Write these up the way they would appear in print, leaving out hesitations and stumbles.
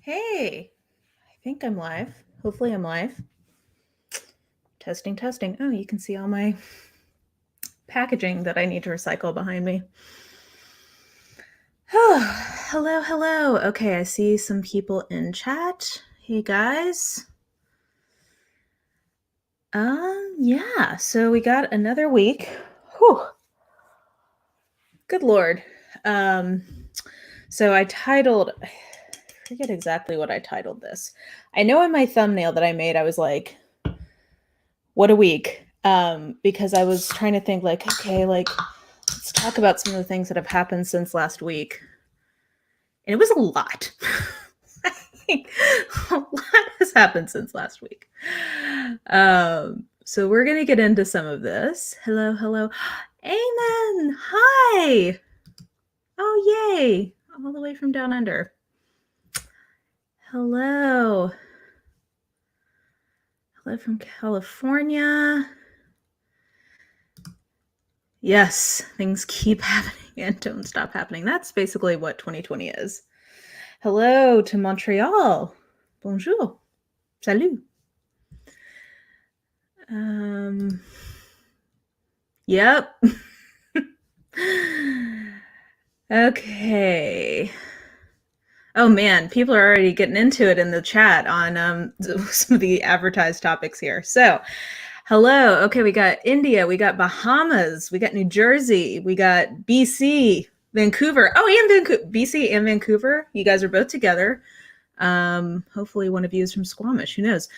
Hey, I think I'm live. Hopefully I'm live. Testing, testing. Oh, you can see all my packaging that I need to recycle behind me. Oh, hello, hello. Okay, I see some people in chat. Hey guys. Yeah, so we got another week. Whew. Good Lord. So I forget exactly what I titled this. I know in my thumbnail that I made, I was like, what a week. Because I was trying to think like, okay, like let's talk about some of the things that have happened since last week. And it was a lot. I think a lot has happened since last week. So we're gonna get into some of this. Hello, hello. Amen. Hi. Oh, yay. All the way from down under. Hello. Hello from California. Yes, things keep happening and don't stop happening. That's basically what 2020 is. Hello to Montreal. Bonjour. Salut. Yep. Okay. Oh man, people are already getting into it in the chat on some of the advertised topics here. So, hello. Okay, we got India, we got Bahamas, we got New Jersey, we got BC, Vancouver. Oh, and BC and Vancouver. You guys are both together. Hopefully one of you is from Squamish. Who knows?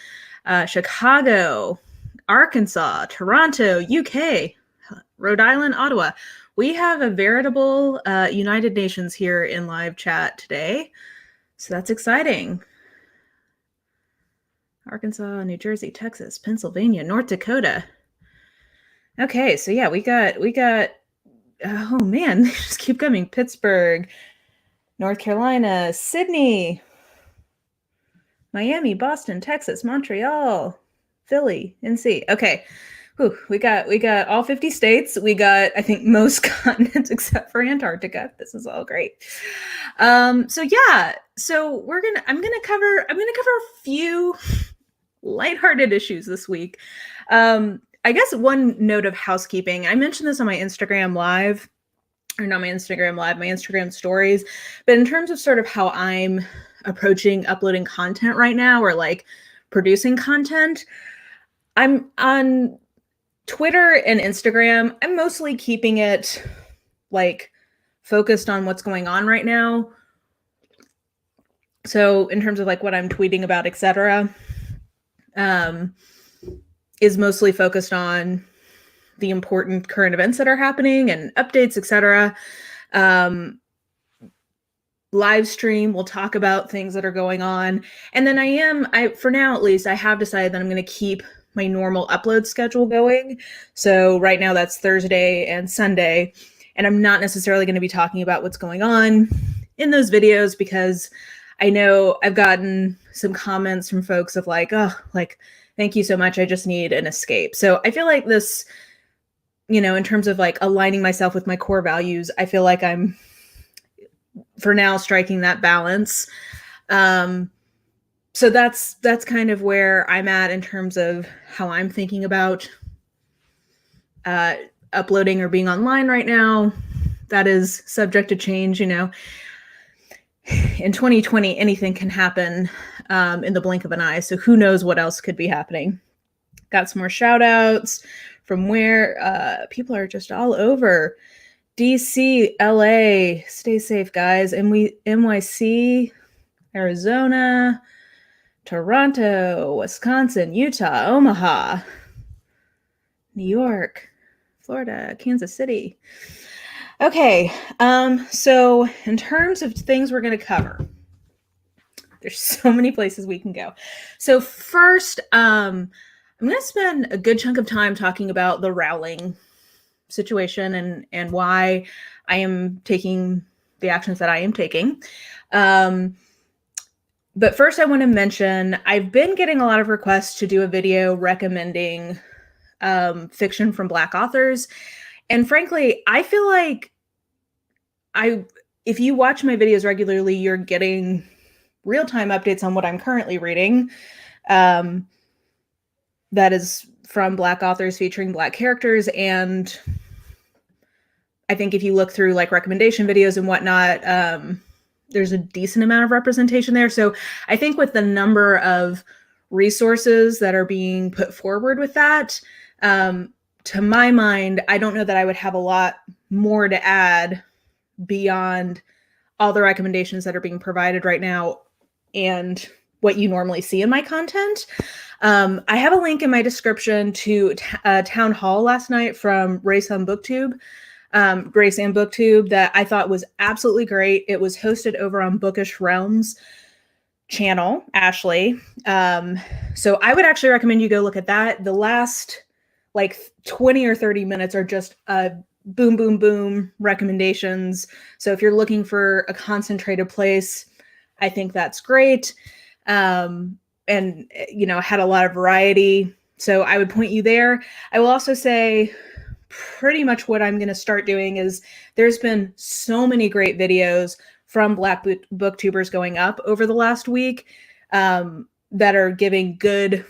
Chicago, Arkansas, Toronto, UK, Rhode Island, Ottawa. We have a veritable United Nations here in live chat today. So that's exciting. Arkansas, New Jersey, Texas, Pennsylvania, North Dakota. Okay, so yeah, we got oh man, they just keep coming. Pittsburgh, North Carolina, Sydney, Miami, Boston, Texas, Montreal, Philly, NC. Okay. Whew, we got all 50 states. We got, I think, most continents except for Antarctica. This is all great. So yeah, so I'm gonna cover a few lighthearted issues this week. I guess one note of housekeeping. I mentioned this on my Instagram live, or not my Instagram live, my Instagram stories. But in terms of sort of how I'm approaching uploading content right now, or like producing content, I'm on Twitter and Instagram. I'm mostly keeping it like focused on what's going on right now. So in terms of like what I'm tweeting about, etc., is mostly focused on the important current events that are happening and updates, etc. Live stream, we'll talk about things that are going on. And then for now at least, I have decided that I'm going to keep my normal upload schedule going. So right now that's Thursday and Sunday. And I'm not necessarily going to be talking about what's going on in those videos, because I know I've gotten some comments from folks of like, oh, like, thank you so much. I just need an escape. So I feel like this, in terms of like aligning myself with my core values, I feel like I'm, for now, striking that balance. So that's kind of where I'm at in terms of how I'm thinking about uploading or being online right now. That is subject to change. In 2020, anything can happen in the blink of an eye. So who knows what else could be happening. Got some more shout outs from where people are just all over. DC, LA, stay safe, guys. NYC, Arizona, Toronto, Wisconsin, Utah, Omaha, New York, Florida, Kansas City. Okay, so in terms of things we're going to cover, there's so many places we can go. So first, I'm going to spend a good chunk of time talking about the Rowling situation and why I am taking the actions that I am taking. But first I want to mention, I've been getting a lot of requests to do a video recommending fiction from Black authors. And frankly, I feel like if you watch my videos regularly, you're getting real-time updates on what I'm currently reading. That is from Black authors featuring Black characters. And I think if you look through like recommendation videos and whatnot, there's a decent amount of representation there. So I think with the number of resources that are being put forward with that, to my mind, I don't know that I would have a lot more to add beyond all the recommendations that are being provided right now and what you normally see in my content. I have a link in my description to a town hall last night from Grace and Booktube that I thought was absolutely great. It was hosted over on Bookish Realms channel, Ashley. So I would actually recommend you go look at that. The last like 20 or 30 minutes are just boom, boom, boom recommendations. So if you're looking for a concentrated place, I think that's great. And, you know, had a lot of variety. So I would point you there. I will also say pretty much what I'm going to start doing is there's been so many great videos from Black booktubers going up over the last week that are giving good,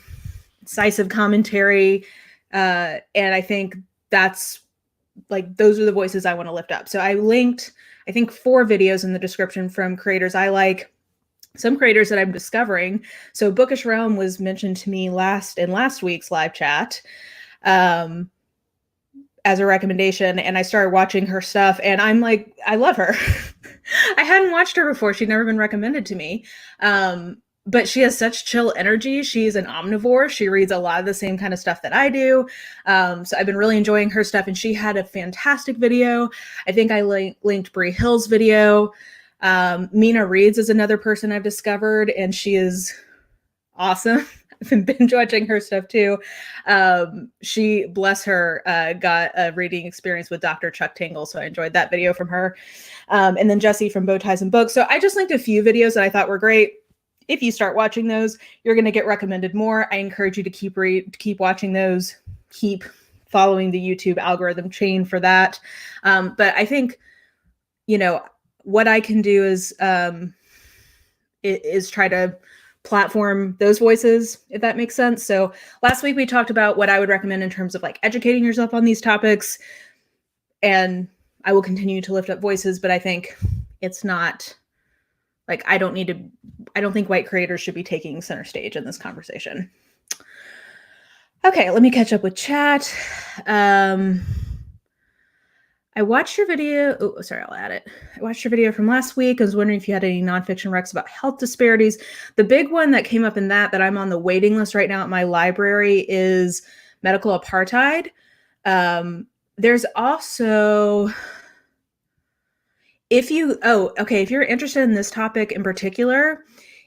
incisive commentary. And I think that's like, those are the voices I want to lift up. So I linked, I think 4 videos in the description from creators I like, some creators that I'm discovering. So Bookish Realm was mentioned to me in last week's live chat as a recommendation. And I started watching her stuff and I'm like, I love her. I hadn't watched her before. She'd never been recommended to me. But she has such chill energy. She's an omnivore. She reads a lot of the same kind of stuff that I do. So I've been really enjoying her stuff. And she had a fantastic video. I think I linked Bree Hill's video. Mina Reeds is another person I've discovered, and she is awesome. I've been binge watching her stuff too. She, bless her, got a reading experience with Dr. Chuck Tingle. So I enjoyed that video from her. And then Jessie from Bow Ties and Books. So I just linked a few videos that I thought were great. If you start watching those, you're going to get recommended more. I encourage you to keep watching those, keep following the YouTube algorithm chain for that. But I think, you know, what I can do is try to platform those voices, if that makes sense. So last week we talked about what I would recommend in terms of like educating yourself on these topics, and I will continue to lift up voices, but I think it's not like, I don't think white creators should be taking center stage in this conversation. Okay, let me catch up with chat. I watched your video. Oh, sorry, I'll add it. I watched your video from last week. I was wondering if you had any nonfiction recs about health disparities. The big one that came up in that I'm on the waiting list right now at my library is medical apartheid. There's also, if you're interested in this topic in particular,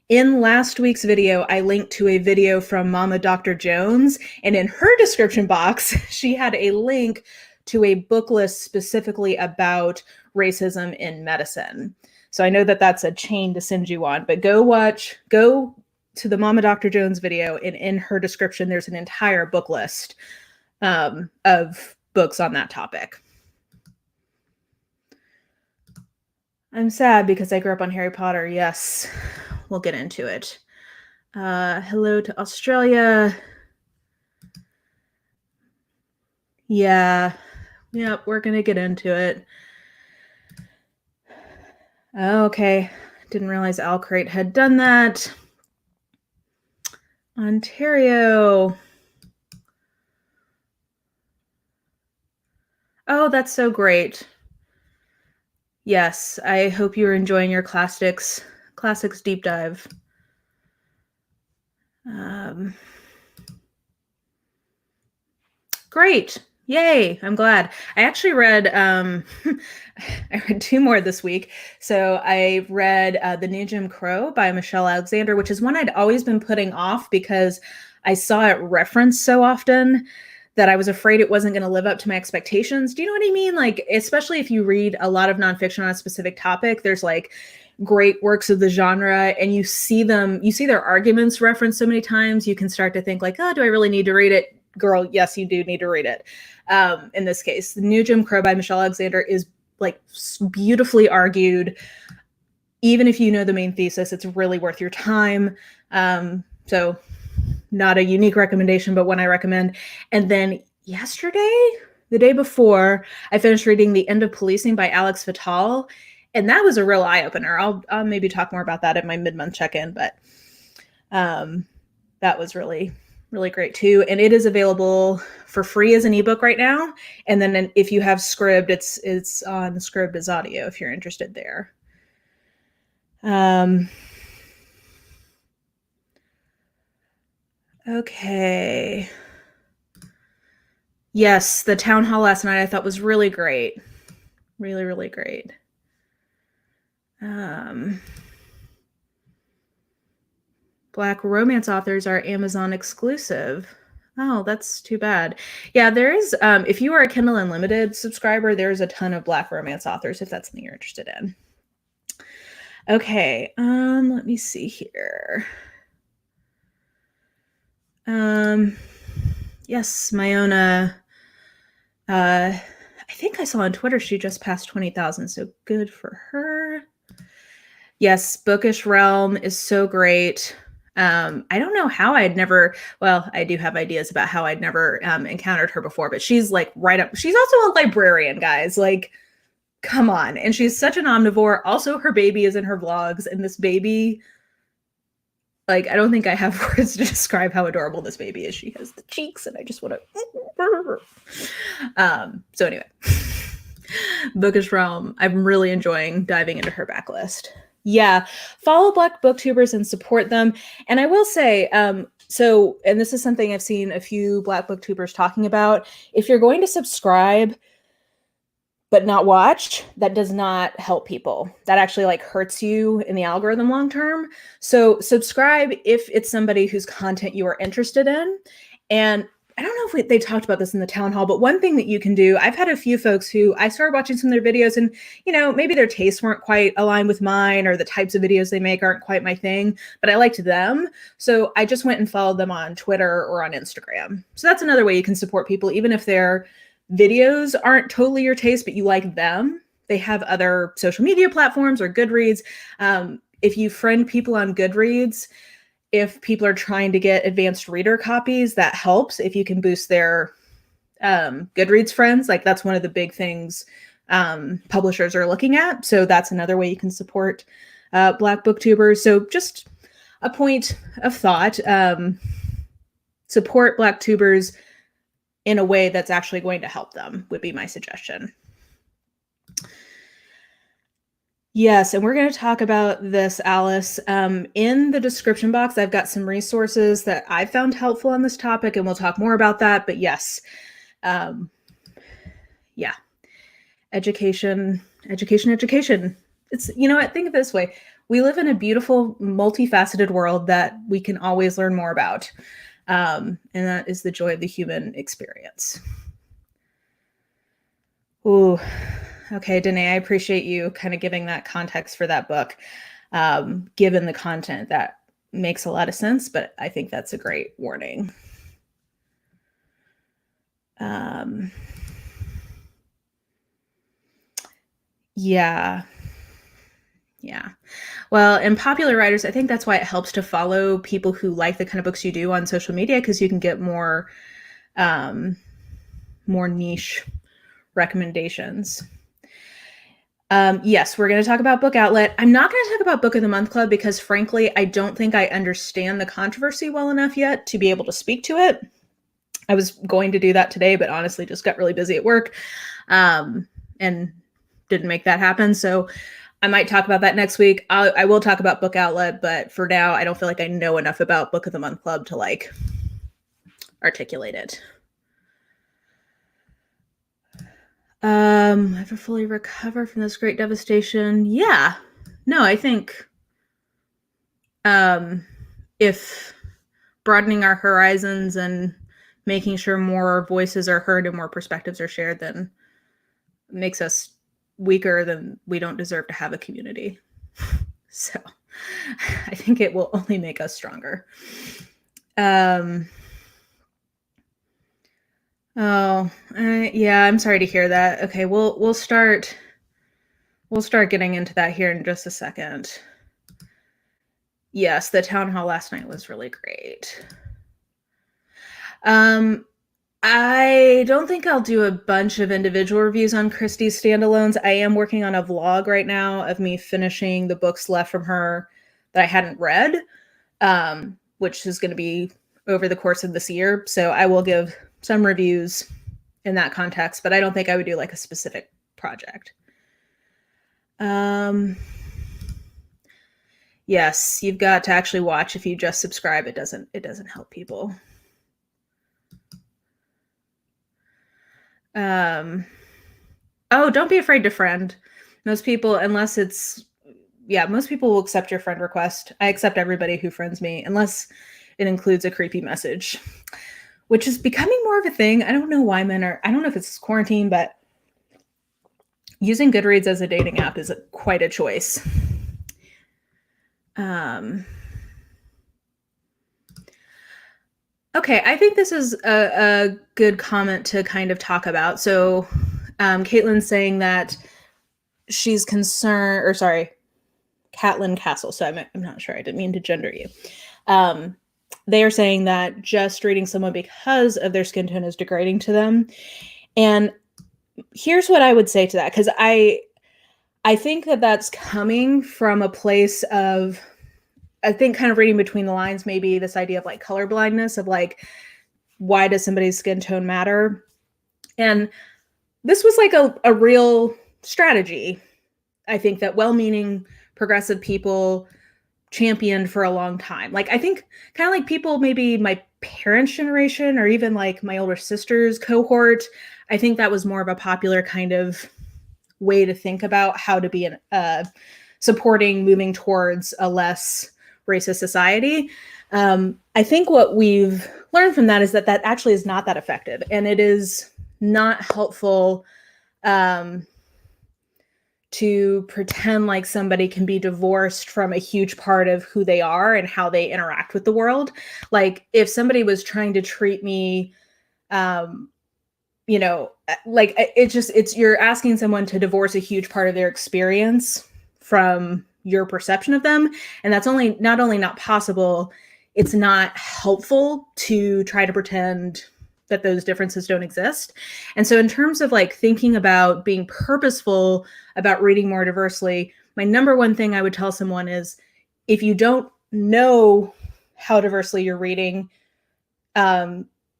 in last week's video, I linked to a video from Mama Dr. Jones, and in her description box, she had a link to a book list specifically about racism in medicine. So I know that that's a chain to send you on, but go to the Mama Dr. Jones video, and in her description, there's an entire book list of books on that topic. I'm sad because I grew up on Harry Potter. Yes, we'll get into it. Hello to Australia. Yeah. Yep, we're going to get into it. Okay. Didn't realize Alcrate had done that. Ontario. Oh, that's so great. Yes, I hope you're enjoying your classics deep dive. Great. Yay. I'm glad. I actually read, I read 2 more this week. So I read The New Jim Crow by Michelle Alexander, which is one I'd always been putting off because I saw it referenced so often that I was afraid it wasn't going to live up to my expectations. Do you know what I mean? Like, especially if you read a lot of nonfiction on a specific topic, there's like great works of the genre and you see their arguments referenced so many times, you can start to think like, oh, do I really need to read it? Girl, yes, you do need to read it. In this case, The New Jim Crow by Michelle Alexander is like beautifully argued. even if you know the main thesis, it's really worth your time. So not a unique recommendation, but one I recommend. And then yesterday, the day before, I finished reading The End of Policing by Alex Vital, and that was a real eye-opener. I'll maybe talk more about that at my mid-month check-in, but that was really, really great too. And it is available for free as an ebook right now. And then if you have Scribd, it's on Scribd as audio if you're interested there. Okay. Yes, the town hall last night I thought was really great. Really, really great. Black romance authors are Amazon exclusive. Oh, that's too bad. Yeah, there is, if you are a Kindle Unlimited subscriber, there's a ton of Black romance authors if that's something you're interested in. Okay, let me see here. Yes, Mayona, I think I saw on Twitter she just passed 20,000, so good for her. Yes, Bookish Realm is so great. I don't know how I do have ideas about how I'd never encountered her before, but she's like right up. She's also a librarian, guys. Like, come on. And she's such an omnivore. Also, her baby is in her vlogs, and this baby, like, I don't think I have words to describe how adorable this baby is. She has the cheeks, and I just want to. So anyway, Bookish Realm. I'm really enjoying diving into her backlist. Yeah, follow Black Booktubers and support them. And I will say, and this is something I've seen a few Black Booktubers talking about. If you're going to subscribe but not watch, that does not help people. That actually like hurts you in the algorithm long term. So subscribe if it's somebody whose content you are interested in. And I don't know if they talked about this in the town hall, but one thing that you can do, I've had a few folks who I started watching some of their videos and, maybe their tastes weren't quite aligned with mine or the types of videos they make aren't quite my thing, but I liked them. So I just went and followed them on Twitter or on Instagram. So that's another way you can support people, even if their videos aren't totally your taste, but you like them. They have other social media platforms or Goodreads. If you friend people on Goodreads, if people are trying to get advanced reader copies, that helps. If you can boost their Goodreads friends, like that's one of the big things publishers are looking at. So that's another way you can support Black Booktubers. So just a point of thought, support Black tubers in a way that's actually going to help them would be my suggestion. Yes, and we're going to talk about this, Alice. In the description box, I've got some resources that I found helpful on this topic, and we'll talk more about that. But yes, yeah, education. It's, think of it this way. We live in a beautiful, multifaceted world that we can always learn more about. And that is the joy of the human experience. Ooh. Okay, Danae, I appreciate you kind of giving that context for that book. Given the content, that makes a lot of sense, but I think that's a great warning. Yeah. Well, and popular writers, I think that's why it helps to follow people who like the kind of books you do on social media, because you can get more niche recommendations. Yes, we're going to talk about Book Outlet. I'm not going to talk about Book of the Month Club because, frankly, I don't think I understand the controversy well enough yet to be able to speak to it. I was going to do that today, but honestly just got really busy at work and didn't make that happen. So I might talk about that next week. I will talk about Book Outlet, but for now, I don't feel like I know enough about Book of the Month Club to articulate it. Ever fully recover from this great devastation? Yeah. No, I think if broadening our horizons and making sure more voices are heard and more perspectives are shared, then makes us weaker, then we don't deserve to have a community. So I think it will only make us stronger. Yeah, I'm sorry to hear that. Okay, we'll start We'll start getting into that here in just a second. Yes, the town hall last night was really great. I don't think I'll do a bunch of individual reviews on Christie's standalones. I am working on a vlog right now of me finishing the books left from her that I hadn't read, which is going to be over the course of this year. So I will give some reviews in that context, but I don't think I would do like a specific project. Yes, you've got to actually watch. If you just subscribe, it doesn't help people. Oh, don't be afraid to friend. Most people, unless it's, most people will accept your friend request. I accept everybody who friends me, unless it includes a creepy message, which is becoming more of a thing. I don't know why men are, I don't know if it's quarantine, but using Goodreads as a dating app is quite a choice. Okay, I think this is a good comment to kind of talk about. So Caitlin's saying that she's concerned, or sorry, Caitlin Castle. So I'm not sure. I didn't mean to gender you. They are saying that just reading someone because of their skin tone is degrading to them. And here's what I would say to that, because I think that that's coming from a place of, I think kind of reading between the lines, maybe this idea of like colorblindness of like, why does somebody's skin tone matter? And this was like a real strategy, I think, that well-meaning progressive people championed for a long time. Like, I think kind of like people, maybe my parents' generation or even like my older sister's cohort, I think that was more of a popular kind of way to think about how to be supporting moving towards a less racist society. I think what we've learned from that is that actually is not that effective, and it is not helpful to pretend like somebody can be divorced from a huge part of who they are and how they interact with the world. Like if somebody was trying to treat me, like you're asking someone to divorce a huge part of their experience from your perception of them. And that's not only not possible, it's not helpful to try to pretend that those differences don't exist. And so in terms of like thinking about being purposeful about reading more diversely, my number one thing I would tell someone is, if you don't know how diversely you're reading,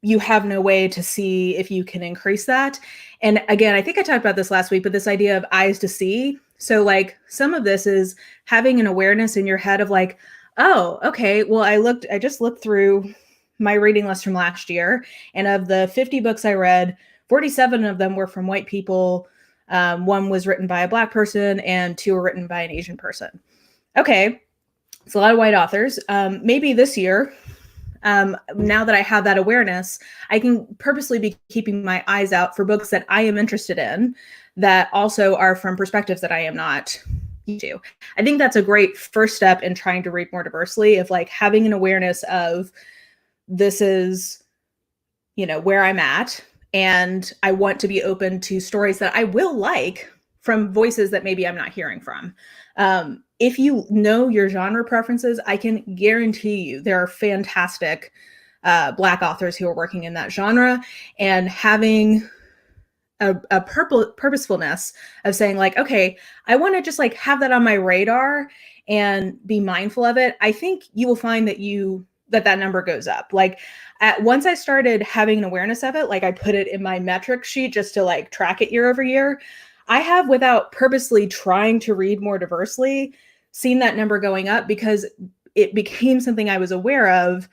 you have no way to see if you can increase that. And again, I think I talked about this last week, but this idea of eyes to see. So like some of this is having an awareness in your head of like, oh, okay, well, I just looked through my reading list from last year, and of the 50 books I read, 47 of them were from white people. One was written by a Black person and 2 were written by an Asian person. Okay, it's a lot of white authors. Maybe this year, now that I have that awareness, I can purposely be keeping my eyes out for books that I am interested in that also are from perspectives that I am not used to. I think that's a great first step in trying to read more diversely, of like having an awareness of, this is, where I'm at, and I want to be open to stories that I will like from voices that maybe I'm not hearing from. If you know your genre preferences, I can guarantee you there are fantastic Black authors who are working in that genre, and having a purposefulness of saying like, okay, I want to just like have that on my radar and be mindful of it. I think you will find that that number goes up. Like once I started having an awareness of it, like I put it in my metric sheet just to like track it year over year, I have, without purposely trying to read more diversely, seen that number going up because it became something I was aware of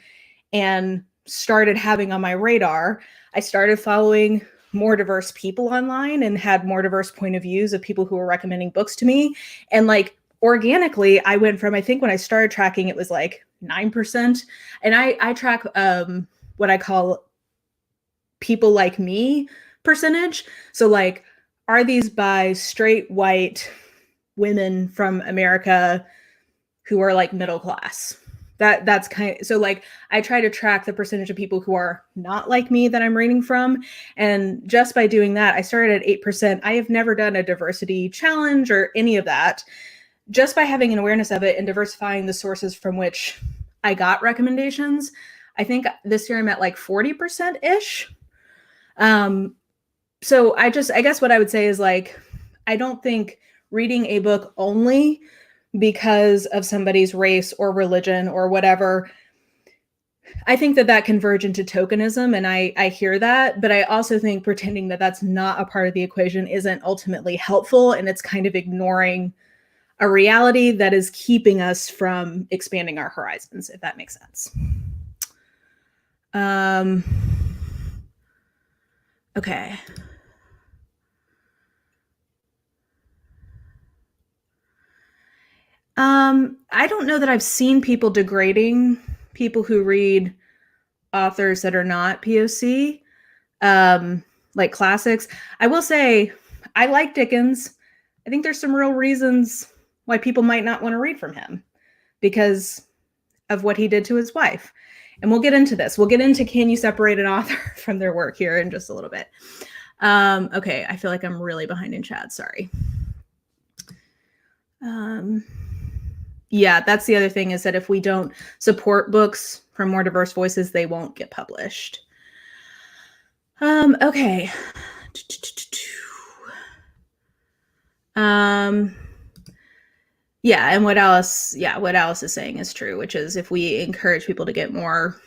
and started having on my radar. I started following more diverse people online and had more diverse point of views of people who were recommending books to me. And like organically, I went from, I think when I started tracking, it was like 9%. And I track what I call people like me percentage. So like, are these by straight white women from America who are like middle class? That's kind of, so like I try to track the percentage of people who are not like me that I'm reading from. And just by doing that, I started at 8%. I have never done a diversity challenge or any of that. Just by having an awareness of it and diversifying the sources from which I got recommendations, I think this year I'm at like 40%-ish. So I guess what I would say is like, I don't think reading a book only because of somebody's race or religion or whatever, I think that can verge into tokenism, and I hear that, but I also think pretending that that's not a part of the equation isn't ultimately helpful, and it's kind of ignoring a reality that is keeping us from expanding our horizons, if that makes sense. Okay. I don't know that I've seen people degrading people who read authors that are not POC, like classics. I will say I like Dickens. I think there's some real reasons why people might not want to read from him because of what he did to his wife. And we'll get into this. We'll get into can you separate an author from their work here in just a little bit. Okay, I feel like I'm really behind in chat. Sorry. Yeah, that's the other thing is that if we don't support books from more diverse voices, they won't get published. Okay. Yeah, and what Alice is saying is true, which is if we encourage people to get more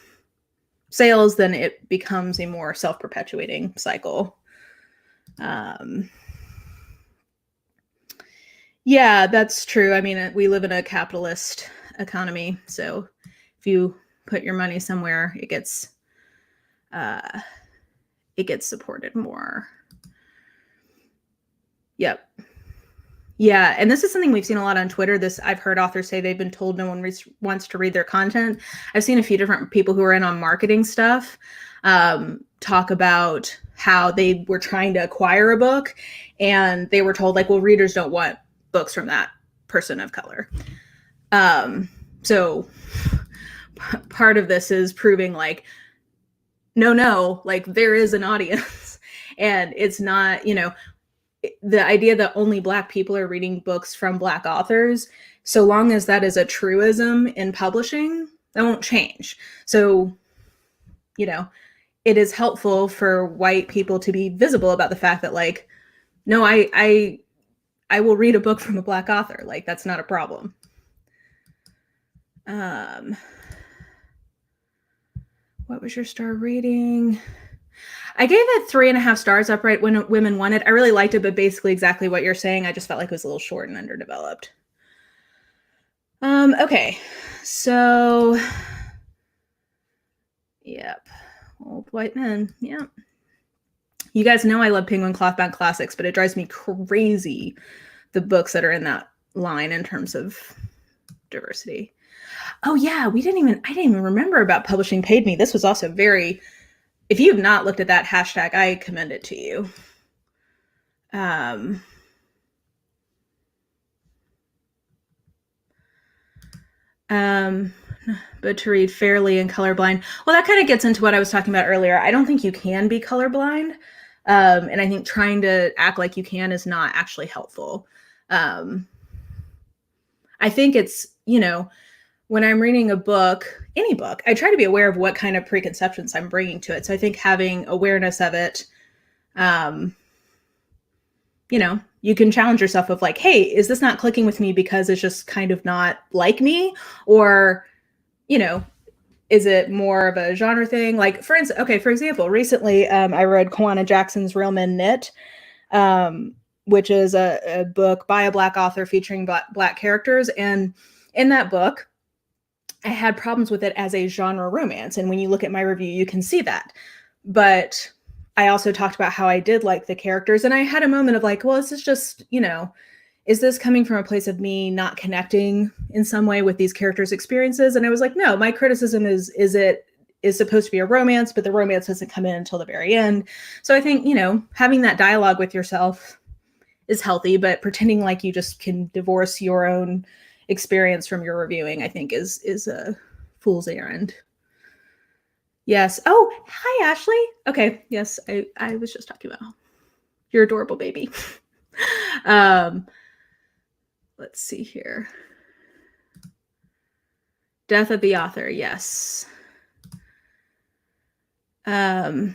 sales, then it becomes a more self-perpetuating cycle. Yeah, that's true. I mean, we live in a capitalist economy, so if you put your money somewhere, it gets supported more. Yep. Yeah, and this is something we've seen a lot on Twitter. I've heard authors say they've been told no one wants to read their content. I've seen a few different people who are in on marketing stuff talk about how they were trying to acquire a book, and they were told like, well, readers don't want books from that person of color. So part of this is proving like, no, like there is an audience and it's not, the idea that only Black people are reading books from Black authors, so long as that is a truism in publishing, that won't change. So, it is helpful for white people to be visible about the fact that like, no, I will read a book from a Black author. Like that's not a problem. What was your star rating? I gave it 3.5 stars. Upright When Women Won It. I really liked it, but basically exactly what you're saying. I just felt like it was a little short and underdeveloped. Okay, so yep, old white men. Yep. You guys know I love Penguin Clothbound Classics, but it drives me crazy the books that are in that line in terms of diversity. Oh yeah, I didn't even remember about Publishing Paid Me. This was also very, if you have not looked at that hashtag, I commend it to you. But to read fairly and colorblind. Well, that kind of gets into what I was talking about earlier. I don't think you can be colorblind. And I think trying to act like you can is not actually helpful. I think it's, when I'm reading a book, any book, I try to be aware of what kind of preconceptions I'm bringing to it. So I think having awareness of it, you can challenge yourself of like, hey, is this not clicking with me because it's just kind of not like me? Or, is it more of a genre thing? Like, for example, recently I read Kawana Jackson's Real Men Knit, which is a book by a Black author featuring Black characters. And in that book, I had problems with it as a genre romance. And when you look at my review, you can see that. But I also talked about how I did like the characters. And I had a moment of like, well, this is just, is this coming from a place of me not connecting in some way with these characters' experiences? And I was like, no, my criticism is it is supposed to be a romance, but the romance doesn't come in until the very end. So I think, having that dialogue with yourself is healthy, but pretending like you just can divorce your own experience from your reviewing, I think is fool's errand. Yes. Oh, hi, Ashley. Okay. Yes, I was just talking about your adorable baby. Let's see here. Death of the author. Yes. I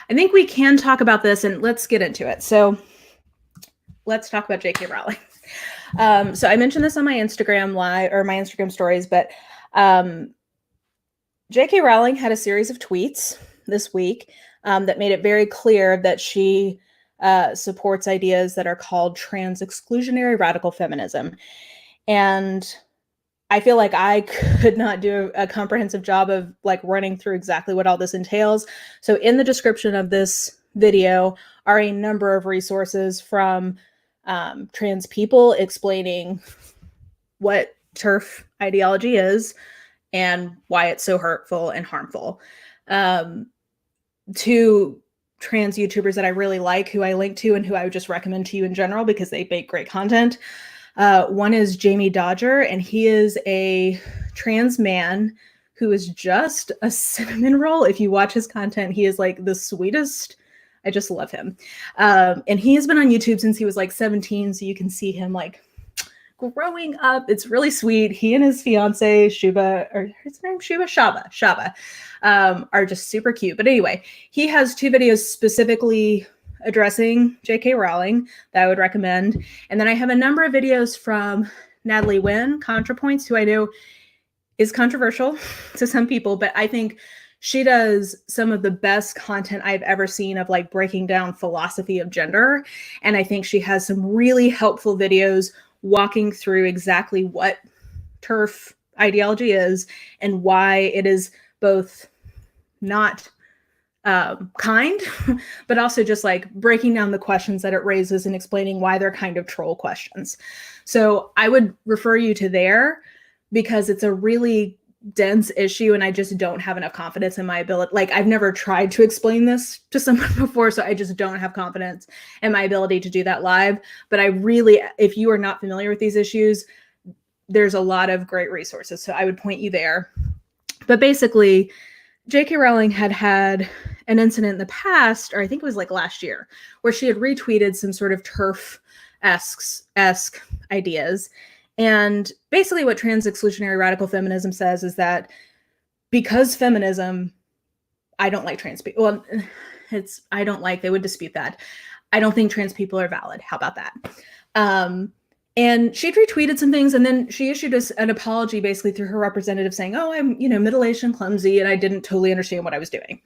think we can talk about this, and let's get into it. So let's talk about J.K. Rowling. So I mentioned this on my Instagram live or my Instagram stories, but J.K. Rowling had a series of tweets this week that made it very clear that she supports ideas that are called trans exclusionary radical feminism. And I feel like I could not do a comprehensive job of like running through exactly what all this entails. So in the description of this video are a number of resources from trans people explaining what TERF ideology is and why it's so hurtful and harmful. Two trans YouTubers that I really like, who I link to and who I would just recommend to you in general because they make great content. One is Jamie Dodger, and he is a trans man who is just a cinnamon roll. If you watch his content, he is like the sweetest. I just love him. And he has been on YouTube since he was like 17, so you can see him like growing up. It's really sweet. He and his fiance Shaba, or his name Shaba, are just super cute. But anyway, he has 2 videos specifically addressing J.K. Rowling that I would recommend. And then I have a number of videos from Natalie Wynn, Contrapoints, who I know is controversial to some people, but I think she does some of the best content I've ever seen of like breaking down philosophy of gender. And I think she has some really helpful videos walking through exactly what TERF ideology is and why it is both not kind, but also just like breaking down the questions that it raises and explaining why they're kind of troll questions. So I would refer you to there because it's a really dense issue and I just don't have enough confidence in my ability. Like I've never tried to explain this to someone before, so I just don't have confidence in my ability to do that live. But I really, if you are not familiar with these issues, there's a lot of great resources. So I would point you there. But basically, J.K. Rowling had an incident in the past, or I think it was like last year, where she had retweeted some sort of TERF-esque ideas. And basically what trans exclusionary radical feminism says is that because feminism, I don't like trans people. Well, they would dispute that. I don't think trans people are valid. How about that? And she'd retweeted some things, and then she issued us an apology basically through her representative saying, oh, I'm, middle-aged and clumsy, and I didn't totally understand what I was doing.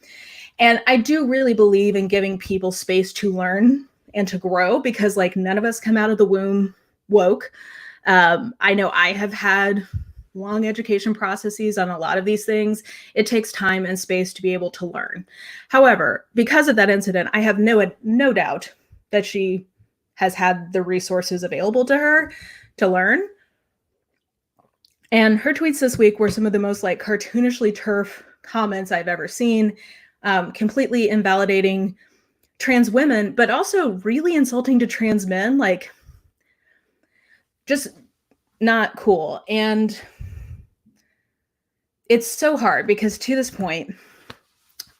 And I do really believe in giving people space to learn and to grow because like none of us come out of the womb woke. I know I have had long education processes on a lot of these things. It takes time and space to be able to learn. However, because of that incident, I have no doubt that she has had the resources available to her to learn. And her tweets this week were some of the most like cartoonishly TERF comments I've ever seen, completely invalidating trans women, but also really insulting to trans men, like just not cool. And it's so hard because to this point,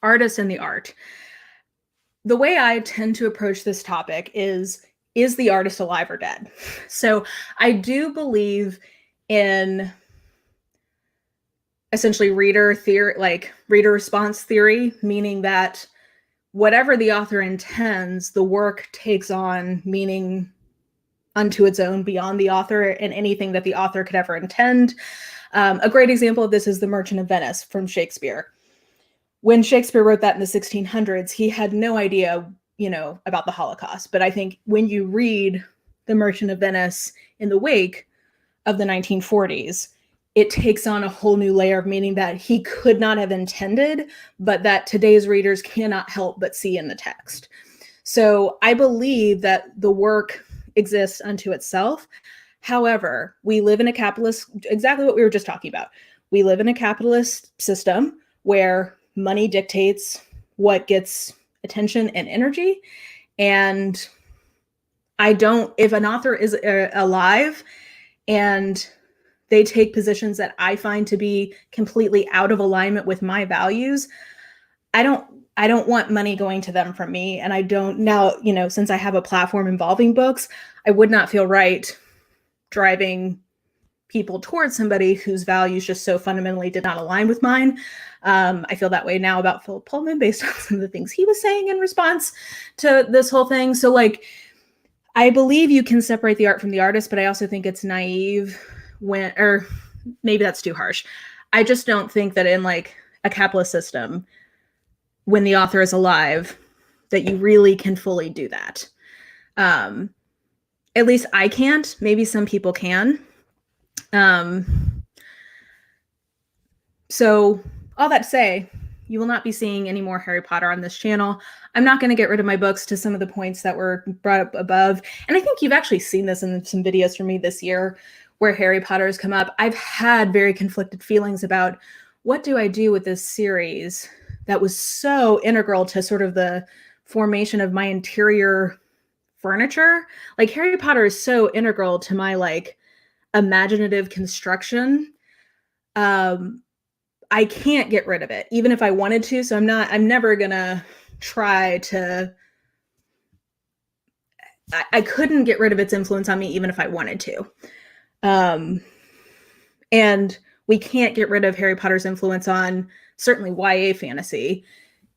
artists and the art, the way I tend to approach this topic is the artist alive or dead? So I do believe in essentially reader theory, like reader response theory, meaning that whatever the author intends, the work takes on meaning unto its own beyond the author and anything that the author could ever intend. A great example of this is The Merchant of Venice from Shakespeare. When Shakespeare wrote that in the 1600s, he had no idea about the Holocaust. But I think when you read The Merchant of Venice in the wake of the 1940s, it takes on a whole new layer of meaning that he could not have intended, but that today's readers cannot help but see in the text. So I believe that the work exists unto itself. However, we live in a capitalist, exactly what we were just talking about. We live in a capitalist system where money dictates what gets attention and energy. And if an author is alive and they take positions that I find to be completely out of alignment with my values, I don't want money going to them from me. And I don't now, since I have a platform involving books, I would not feel right driving people towards somebody whose values just so fundamentally did not align with mine. I feel that way now about Philip Pullman based on some of the things he was saying in response to this whole thing. So I believe you can separate the art from the artist, but I also think it's naive or maybe that's too harsh. I just don't think that in a capitalist system, when the author is alive, that you really can fully do that. At least I can't. Maybe some people can. So all that to say, you will not be seeing any more Harry Potter on this channel. I'm not going to get rid of my books to some of the points that were brought up above. And I think you've actually seen this in some videos from me this year where Harry Potter has come up. I've had very conflicted feelings about what do I do with this series that was so integral to sort of the formation of my interior furniture. Harry Potter is so integral to my imaginative construction. I can't get rid of it, even if I wanted to. So I'm never gonna try to, I couldn't get rid of its influence on me, even if I wanted to. And we can't get rid of Harry Potter's influence on certainly YA fantasy,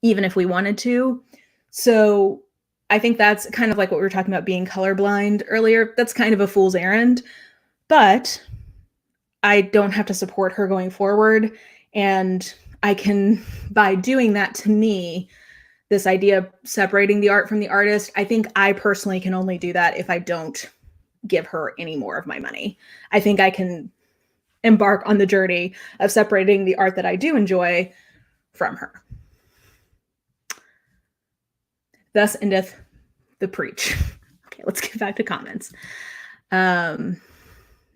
even if we wanted to. So I think that's kind of like what we were talking about being colorblind earlier. That's kind of a fool's errand, but I don't have to support her going forward. And I can, by doing that, to me, this idea of separating the art from the artist, I think I personally can only do that if I don't give her any more of my money. I think I can embark on the journey of separating the art that I do enjoy from her. Thus endeth the preach. Okay, let's get back to comments.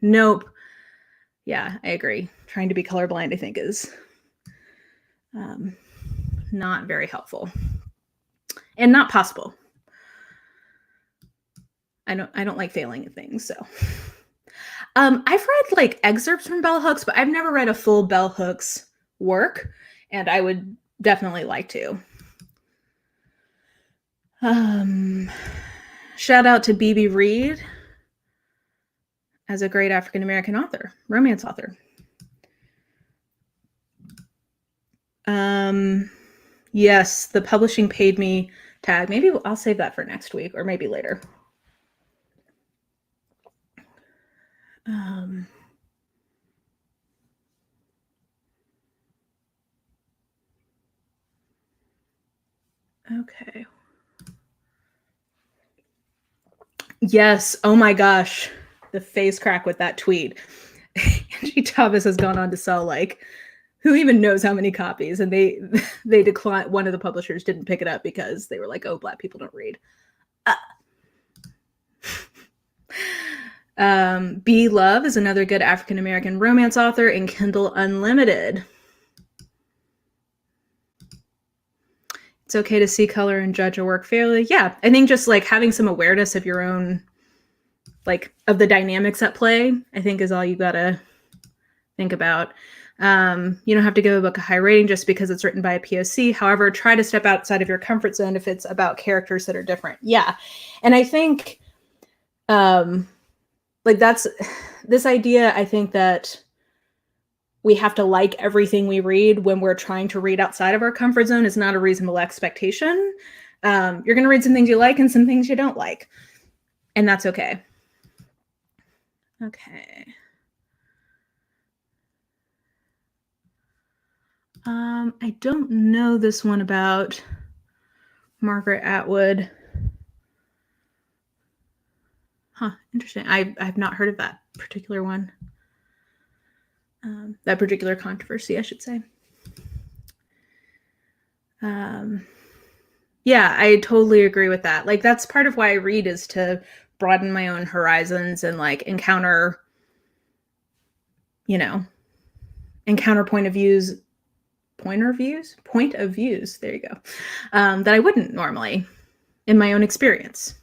Nope. Yeah, I agree. Trying to be colorblind, I think, is not very helpful and not possible. I don't like failing at things. So I've read excerpts from Bell Hooks, but I've never read a full Bell Hooks work, and I would definitely like to. Shout out to B.B. Reed as a great African-American author, romance author. Yes, the publishing paid me tag. Maybe I'll save that for next week or maybe later. Okay. Yes. Oh my gosh. The face crack with that tweet. Angie Thomas has gone on to sell who even knows how many copies, and they declined. One of the publishers didn't pick it up because they were like, oh, Black people don't read. B. Love is another good African-American romance author in Kindle Unlimited. It's okay to see color and judge a work fairly. Yeah, I think just having some awareness of your own, of the dynamics at play, I think is all you gotta think about. You don't have to give a book a high rating just because it's written by a POC. However, try to step outside of your comfort zone if it's about characters that are different. Yeah. And I think, that's this idea. I think that we have to like everything we read when we're trying to read outside of our comfort zone is not a reasonable expectation. You're going to read some things you like and some things you don't like, and that's okay. Okay. I don't know this one about Margaret Atwood. Huh, interesting. I've not heard of that particular one. That particular controversy, I should say. Yeah, I totally agree with that. That's part of why I read, is to broaden my own horizons and encounter point of views. There you go. That I wouldn't normally in my own experience.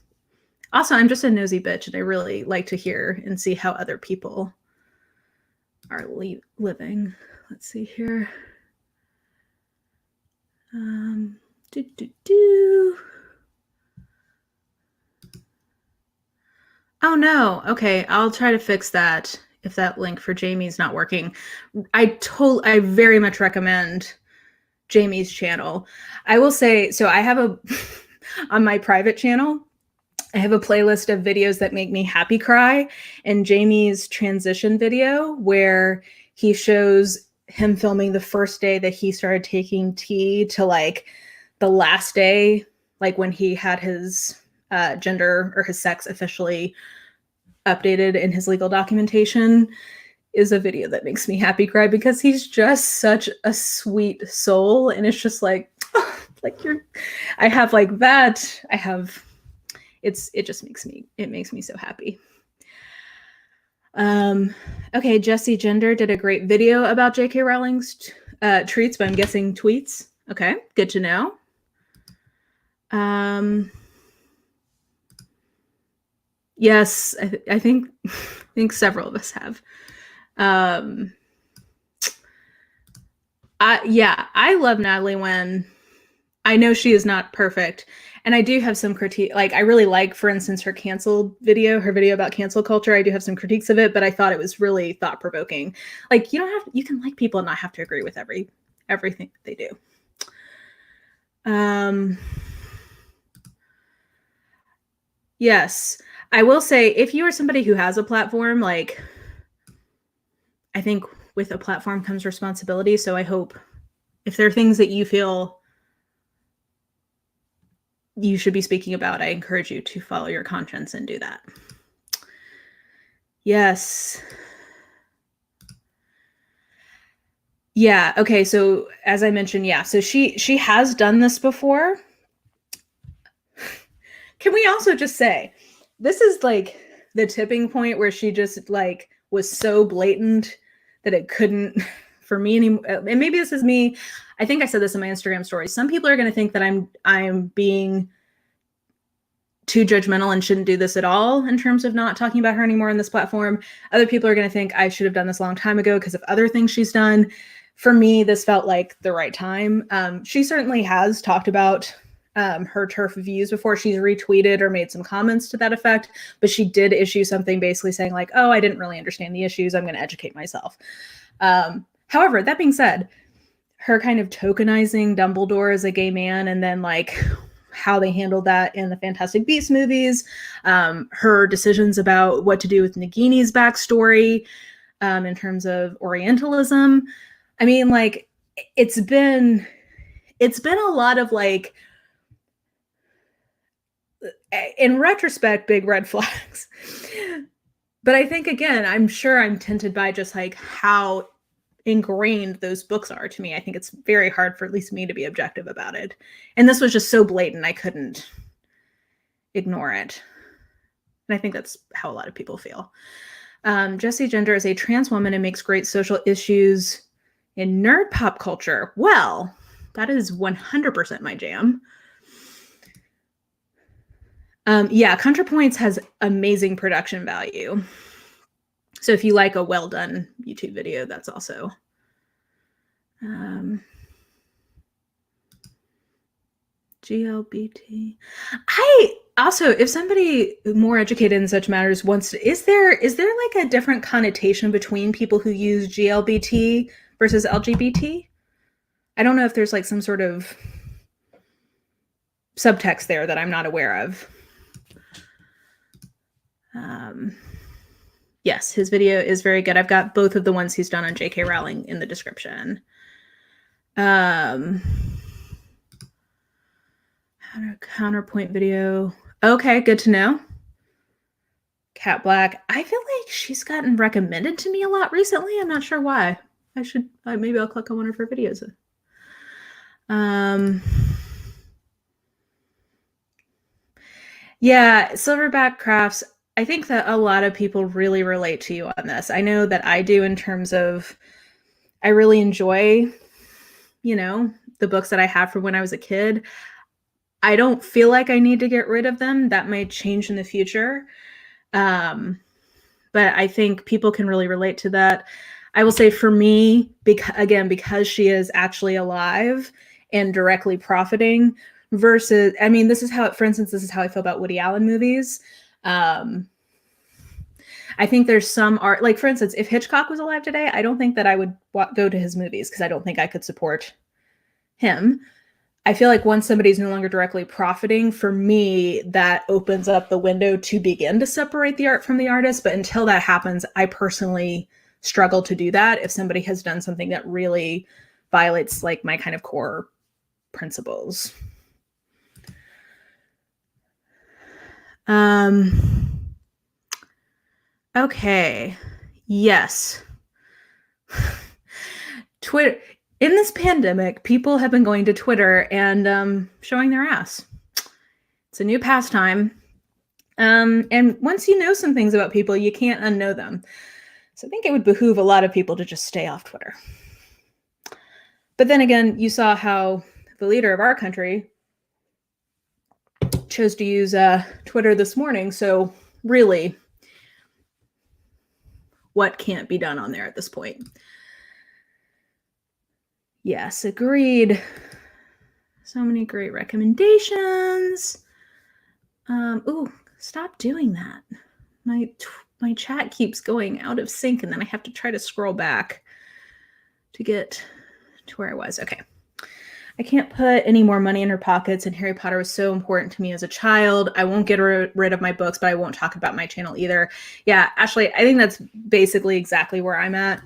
Also, I'm just a nosy bitch, and I really like to hear and see how other people are living. Let's see here. Oh no. Okay, I'll try to fix that if that link for Jamie's not working. I very much recommend Jamie's channel. I will say, so I have on my private channel, I have a playlist of videos that make me happy cry, and Jamie's transition video where he shows him filming the first day that he started taking tea to like the last day, like when he had his gender or his sex officially updated in his legal documentation, is a video that makes me happy cry because he's just such a sweet soul. And it's just like, oh, like I have like that. It just makes me so happy. Okay, Jessie Gender did a great video about J.K. Rowling's treats, but I'm guessing tweets. Okay, good to know. Yes, I think several of us have. I love Natalie Wynn. I know she is not perfect, and I do have some critique. Like, I really like, for instance, her video about cancel culture. I do have some critiques of it, but I thought it was really thought-provoking. Like, you can like people and not have to agree with everything they do. Yes, I will say, if you are somebody who has a platform, like, I think with a platform comes responsibility. So I hope if there are things that you feel you should be speaking about, I encourage you to follow your conscience and do that. Yes. Yeah. Okay. So as I mentioned, yeah. So she has done this before. Can we also just say, this is like the tipping point where she just like was so blatant that it couldn't for me anymore. And maybe this is me. I think I said this in my Instagram story. Some people are going to think that I'm being too judgmental and shouldn't do this at all in terms of not talking about her anymore on this platform. Other people are going to think I should have done this a long time ago because of other things she's done. For me, this felt like the right time. She certainly has talked about her turf views before. She's retweeted or made some comments to that effect, but she did issue something basically saying like, oh, I didn't really understand the issues. I'm going to educate myself. However, that being said, her kind of tokenizing Dumbledore as a gay man, and then like how they handled that in the Fantastic Beasts movies, her decisions about what to do with Nagini's backstory in terms of Orientalism. I mean, like, it's been a lot of like, in retrospect, big red flags. But I think, again, I'm sure I'm tinted by just like how ingrained those books are to me. I think it's very hard for at least me to be objective about it. And this was just so blatant, I couldn't ignore it. And I think that's how a lot of people feel. Jessie Gender is a trans woman and makes great social issues in nerd pop culture. Well, that is 100% my jam. Yeah, Contrapoint has amazing production value. So if you like a well done YouTube video, that's also. GLBT. I also, if somebody more educated in such matters wants to, is there like a different connotation between people who use GLBT versus LGBT? I don't know if there's like some sort of subtext there that I'm not aware of. Yes, his video is very good. I've got both of the ones he's done on J.K. Rowling in the description. Counterpoint video. Okay, good to know. Cat Black. I feel like she's gotten recommended to me a lot recently. I'm not sure why. I should, maybe I'll click on one of her videos. Yeah, Silverback Crafts. I think that a lot of people really relate to you on this. I know that I do, in terms of, I really enjoy, the books that I have from when I was a kid. I don't feel like I need to get rid of them. That might change in the future. But I think people can really relate to that. I will say for me, because she is actually alive and directly profiting versus, I mean, this is how I feel about Woody Allen movies. I think there's some art, like for instance, if Hitchcock was alive today, I don't think that I would go to his movies because I don't think I could support him. I feel like once somebody's no longer directly profiting, for me, that opens up the window to begin to separate the art from the artist. But until that happens, I personally struggle to do that if somebody has done something that really violates like my kind of core principles. Okay. Yes. Twitter. In this pandemic, people have been going to Twitter and showing their ass. It's a new pastime. And once you know some things about people, you can't unknow them. So I think it would behoove a lot of people to just stay off Twitter. But then again, you saw how the leader of our country chose to use Twitter this morning. So really, what can't be done on there at this point? Yes, agreed. So many great recommendations. Ooh, stop doing that. My chat keeps going out of sync, and then I have to try to scroll back to get to where I was. Okay. I can't put any more money in her pockets, and Harry Potter was so important to me as a child. I won't get rid of my books, but I won't talk about my channel either. Yeah, Ashley, I think that's basically exactly where I'm at.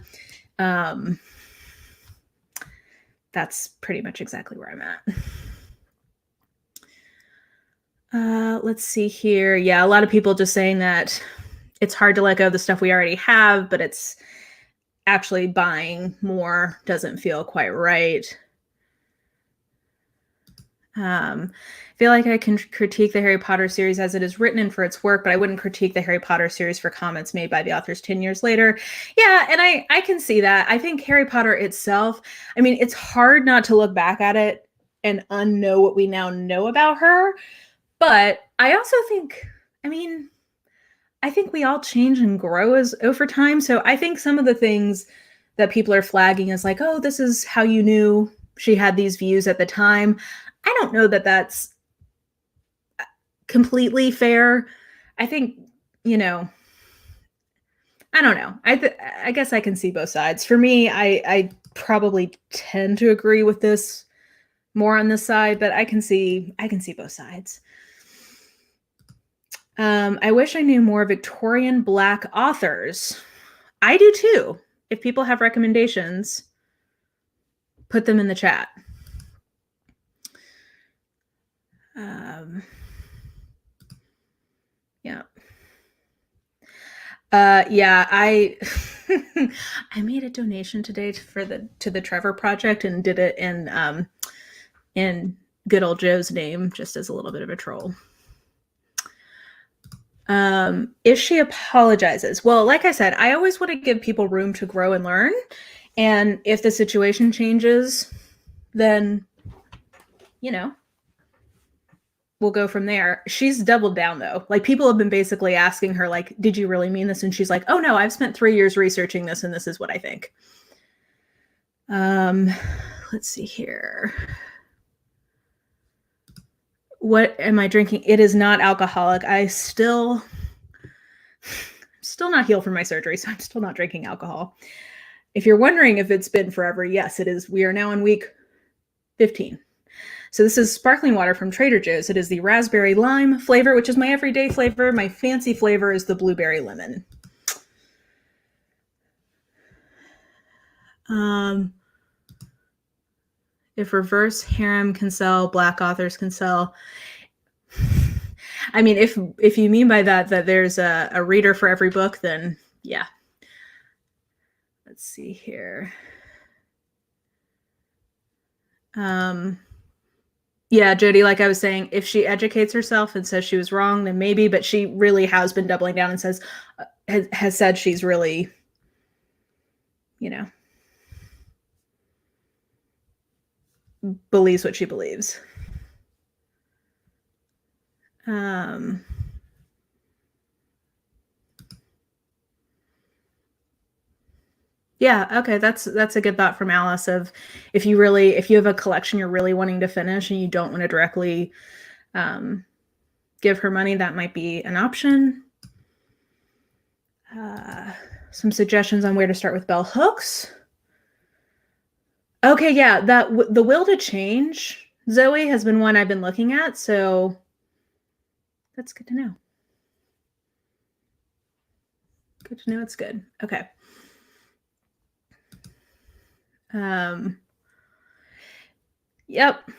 That's pretty much exactly where I'm at. Let's see here. Yeah, a lot of people just saying that it's hard to let go of the stuff we already have, but it's actually buying more doesn't feel quite right. I feel like I can critique the Harry Potter series as it is written and for its work, but I wouldn't critique the Harry Potter series for comments made by the authors 10 years later. Yeah, and I can see that. I think Harry Potter itself, I mean, it's hard not to look back at it and unknow what we now know about her. But I also think, I mean, I think we all change and grow as over time. So I think some of the things that people are flagging as like, oh, this is how you knew she had these views at the time. I don't know that that's completely fair. I think, you know, I don't know. I guess I can see both sides. For me, I probably tend to agree with this more on this side, but I can see both sides. I wish I knew more Victorian Black authors. I do too. If people have recommendations, put them in the chat. Yeah. Yeah, I I made a donation today to the Trevor Project and did it in good old Joe's name, just as a little bit of a troll. If she apologizes, well, like I said, I always want to give people room to grow and learn. And if the situation changes, then, you know, we'll go from there. She's doubled down though. Like people have been basically asking her, like, did you really mean this? And she's like, oh no, I've spent 3 years researching this and this is what I think. Let's see here. What am I drinking? It is not alcoholic. I'm still not healed from my surgery, so I'm still not drinking alcohol. If you're wondering if it's been forever, yes, it is. We are now in week 15. So this is sparkling water from Trader Joe's. It is the raspberry lime flavor, which is my everyday flavor. My fancy flavor is the blueberry lemon. If reverse harem can sell, Black authors can sell. I mean, if you mean by that there's a reader for every book, then yeah. Let's see here. Yeah, Jody, like I was saying, if she educates herself and says she was wrong, then maybe, but she really has been doubling down and says, has said she's really, you know, believes what she believes. Yeah, okay, that's a good thought from Alice of if you have a collection you're really wanting to finish and you don't want to directly give her money, that might be an option. Some suggestions on where to start with bell hooks. Okay, yeah, the will to change, Zoe, has been one I've been looking at, so that's good to know. Good to know it's good. Okay. Yep.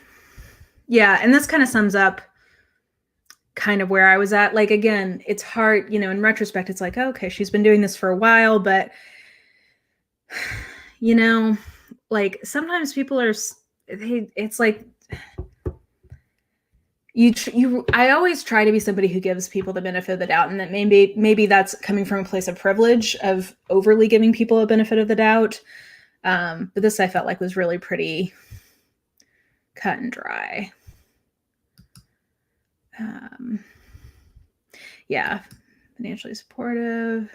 Yeah, and this kind of sums up kind of where I was at. Like, again, it's hard, in retrospect, it's like, okay, she's been doing this for a while, but like sometimes people are, it's like, I always try to be somebody who gives people the benefit of the doubt, and that maybe that's coming from a place of privilege of overly giving people a benefit of the doubt. But this I felt like was really pretty cut and dry. Yeah, financially supportive.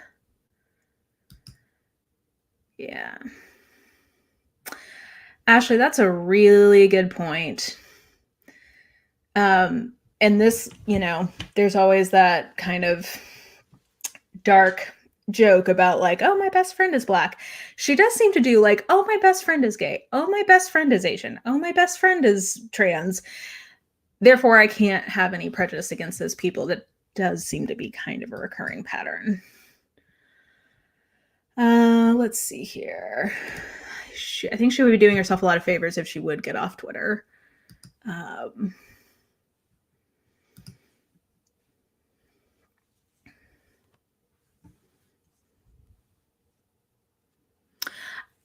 Yeah. Ashley, that's a really good point. And this, there's always that kind of dark joke about like, oh, my best friend is Black. She does seem to do like, oh, my best friend is gay. Oh, my best friend is Asian. Oh, my best friend is trans. Therefore, I can't have any prejudice against those people. That does seem to be kind of a recurring pattern. Let's see here. I think she would be doing herself a lot of favors if she would get off Twitter.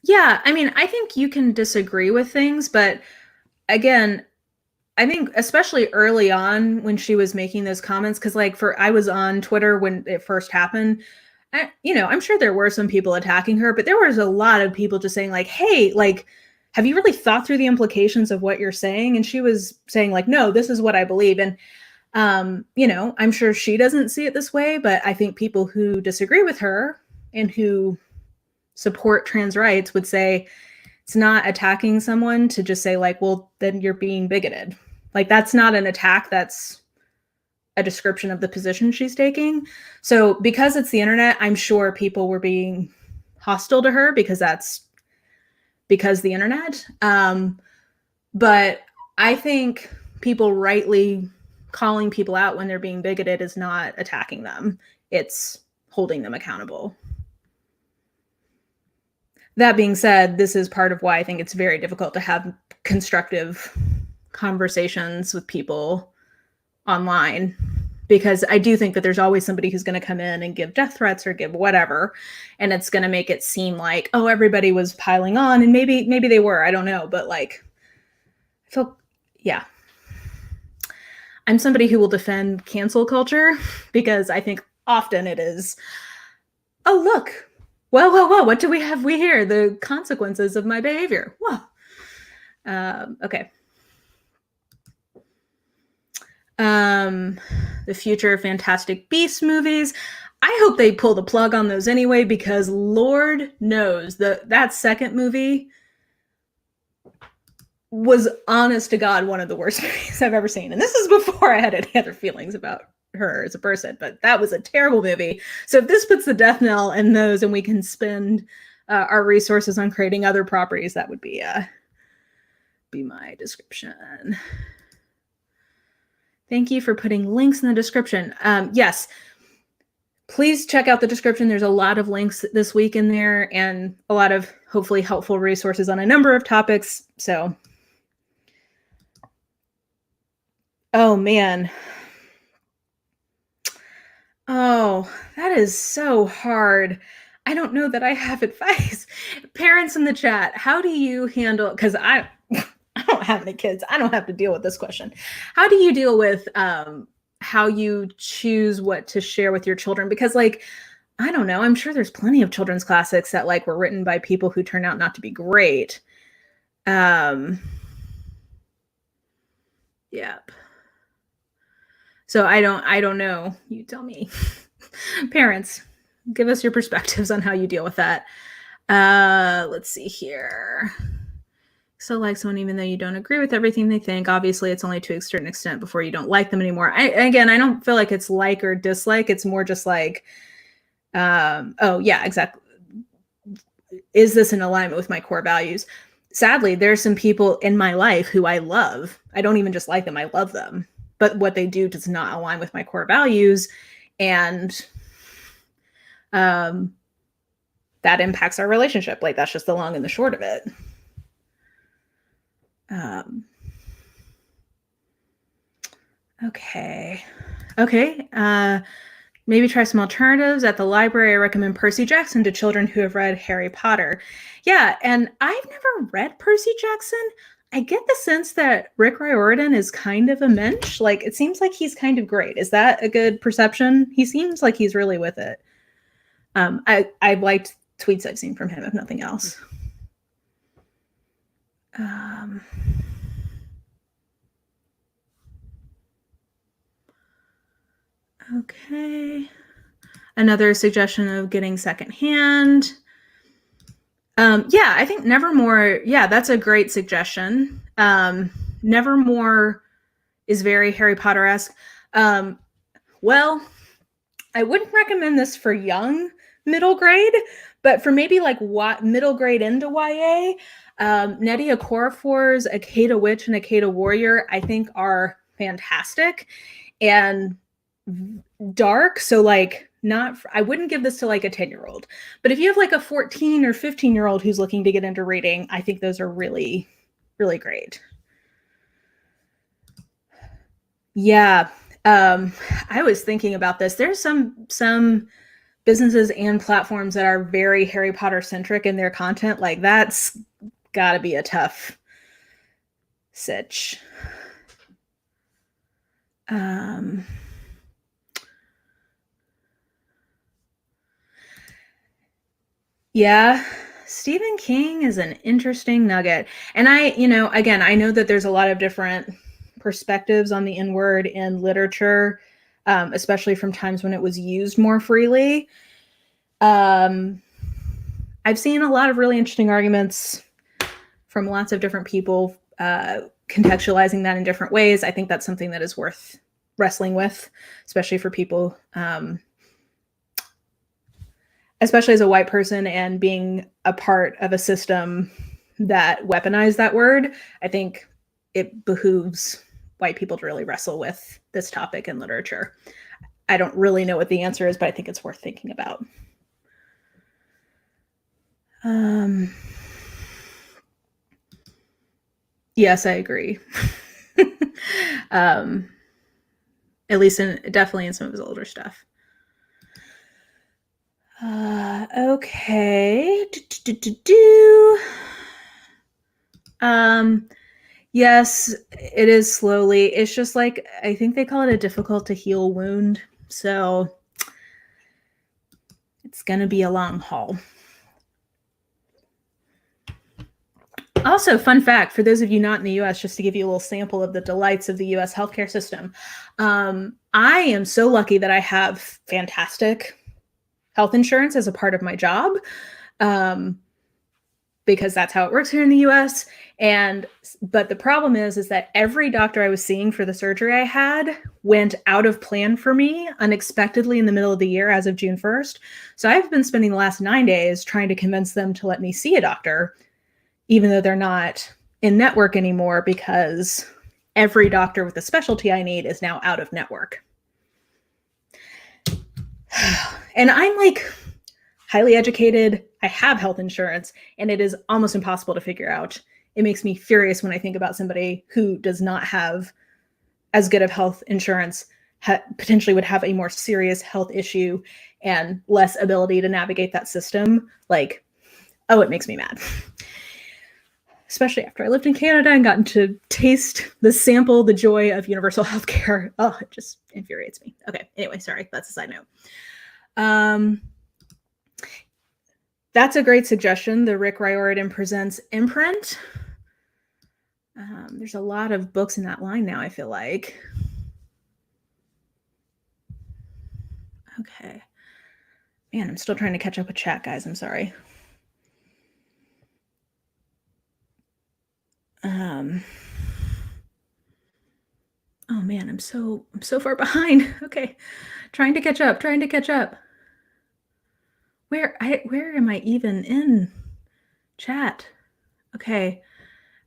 Yeah, I mean, I think you can disagree with things, but again, I think especially early on when she was making those comments, because like I was on Twitter when it first happened. I'm sure there were some people attacking her, but there was a lot of people just saying like, hey, like, have you really thought through the implications of what you're saying? And she was saying like, no, this is what I believe. And, I'm sure she doesn't see it this way, but I think people who disagree with her and who support trans rights would say it's not attacking someone to just say like, well, then you're being bigoted. Like, that's not an attack. That's a description of the position she's taking. So because it's the internet, I'm sure people were being hostile to her because the internet. But I think people rightly calling people out when they're being bigoted is not attacking them. It's holding them accountable. That being said, this is part of why I think it's very difficult to have constructive conversations with people online, because I do think that there's always somebody who's going to come in and give death threats or give whatever, and it's going to make it seem like, oh, everybody was piling on, and maybe they were, I don't know, but like, I feel, yeah. I'm somebody who will defend cancel culture because I think often it is, oh, look, whoa, what do we have here? The consequences of my behavior. Whoa. Okay. The future Fantastic Beasts movies. I hope they pull the plug on those anyway, because Lord knows that second movie was, honest to God, one of the worst movies I've ever seen. And this is before I had any other feelings about her as a person, but that was a terrible movie. So if this puts the death knell in those and we can spend our resources on creating other properties, that would be my description. Thank you for putting links in the description. Yes, please check out the description. There's a lot of links this week in there and a lot of hopefully helpful resources on a number of topics. So, oh man. Oh, that is so hard. I don't know that I have advice. Parents in the chat, how do you handle, because I don't have any kids. I don't have to deal with this question. How do you deal with how you choose what to share with your children? Because like, I don't know, I'm sure there's plenty of children's classics that like were written by people who turned out not to be great. Yep. So I don't know. You tell me. Parents, give us your perspectives on how you deal with that. Let's see here. So like someone even though you don't agree with everything they think. Obviously, it's only to a certain extent before you don't like them anymore. I don't feel like it's like or dislike. It's more just like, oh yeah, exactly. Is this in alignment with my core values? Sadly, there's some people in my life who I love. I don't even just like them, I love them. But what they do does not align with my core values. And that impacts our relationship. Like, that's just the long and the short of it. Okay. Maybe try some alternatives. At the library, I recommend Percy Jackson to children who have read Harry Potter. Yeah, and I've never read Percy Jackson. I get the sense that Rick Riordan is kind of a mensch. Like, it seems like he's kind of great. Is that a good perception? He seems like he's really with it. I've liked tweets I've seen from him, if nothing else. Okay. Another suggestion of getting secondhand. Yeah, I think Nevermore. Yeah, that's a great suggestion. Nevermore is very Harry Potter-esque. Well, I wouldn't recommend this for young middle grade, but for maybe like middle grade into YA, Nnedi Okorafor's Akeda Witch and Akeda Warrior, I think, are fantastic and dark. So like, I wouldn't give this to like a 10-year-old, but if you have like a 14 or 15-year-old who's looking to get into reading, I think those are really, really great. Yeah. I was thinking about this. There's some businesses and platforms that are very Harry Potter centric in their content. Like, that's gotta be a tough sitch. Yeah, Stephen King is an interesting nugget. And again, I know that there's a lot of different perspectives on the N-word in literature, especially from times when it was used more freely. I've seen a lot of really interesting arguments from lots of different people contextualizing that in different ways. I think that's something that is worth wrestling with, especially for people, especially as a white person and being a part of a system that weaponized that word. I think it behooves white people to really wrestle with this topic in literature. I don't really know what the answer is, but I think it's worth thinking about. Yes, I agree. At least definitely in some of his older stuff. Okay. Yes, it is slowly. It's just like, I think they call it a difficult to heal wound. So it's going to be a long haul. Also, fun fact, for those of you not in the US, just to give you a little sample of the delights of the US healthcare system, I am so lucky that I have fantastic health insurance as a part of my job, because that's how it works here in the US. But the problem is that every doctor I was seeing for the surgery I had went out of plan for me unexpectedly in the middle of the year as of June 1st. So I've been spending the last 9 days trying to convince them to let me see a doctor, even though they're not in network anymore, because every doctor with the specialty I need is now out of network. And I'm like highly educated. I have health insurance, and it is almost impossible to figure out. It makes me furious when I think about somebody who does not have as good of health insurance, potentially would have a more serious health issue and less ability to navigate that system. Like, oh, it makes me mad. Especially after I lived in Canada and gotten to taste the joy of universal healthcare. Oh, it just infuriates me. Okay, anyway, sorry, that's a side note. That's a great suggestion, the Rick Riordan Presents imprint. There's a lot of books in that line now, I feel like. Okay. Man, I'm still trying to catch up with chat, guys. I'm sorry. Oh man, I'm so far behind. Okay. Trying to catch up. Where am I even in chat? Okay.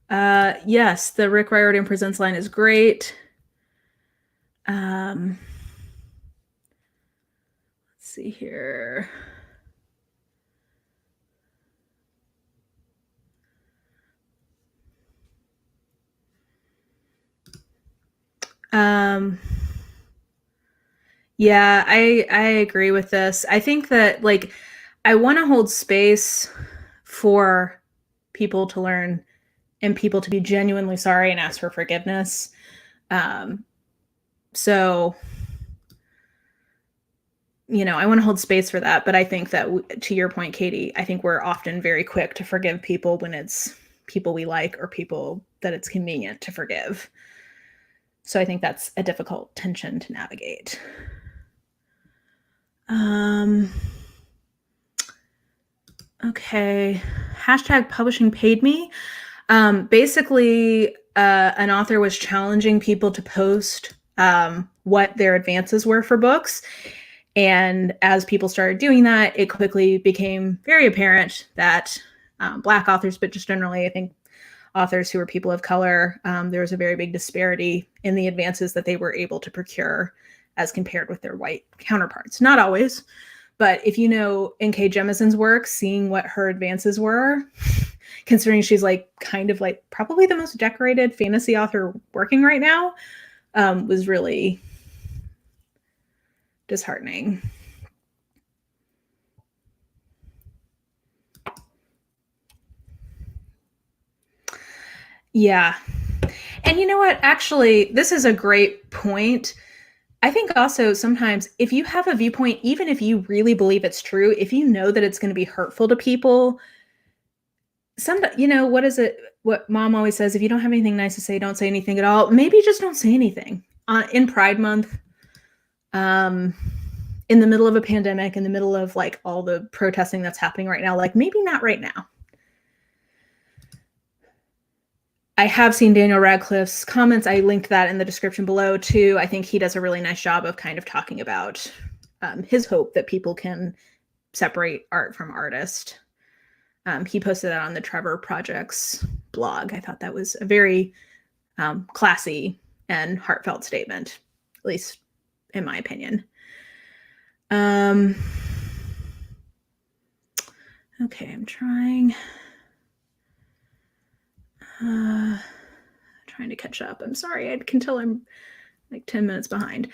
Yes, the Rick Riordan Presents line is great. Let's see here. Yeah, I agree with this. I think that like I want to hold space for people to learn and people to be genuinely sorry and ask for forgiveness. So I want to hold space for that, but I think that to your point, Katie, I think we're often very quick to forgive people when it's people we like or people that it's convenient to forgive. So I think that's a difficult tension to navigate. Okay. Hashtag publishing paid me. Basically, an author was challenging people to post what their advances were for books. And as people started doing that, it quickly became very apparent that Black authors, but just generally, I think authors who were people of color, there was a very big disparity in the advances that they were able to procure as compared with their white counterparts. Not always, but if you know N.K. Jemisin's work, seeing what her advances were, considering she's like kind of like probably the most decorated fantasy author working right now, was really disheartening. Yeah. And you know what? Actually, this is a great point. I think also sometimes if you have a viewpoint, even if you really believe it's true, if you know that it's going to be hurtful to people, what is it? What mom always says, if you don't have anything nice to say, don't say anything at all. Maybe just don't say anything. In Pride Month, in the middle of a pandemic, in the middle of like all the protesting that's happening right now, like maybe not right now. I have seen Daniel Radcliffe's comments. I linked that in the description below too. I think he does a really nice job of kind of talking about his hope that people can separate art from artist. He posted that on the Trevor Project's blog. I thought that was a very classy and heartfelt statement, at least in my opinion. Okay, I'm trying to catch up. I'm sorry. I can tell I'm like 10 minutes behind.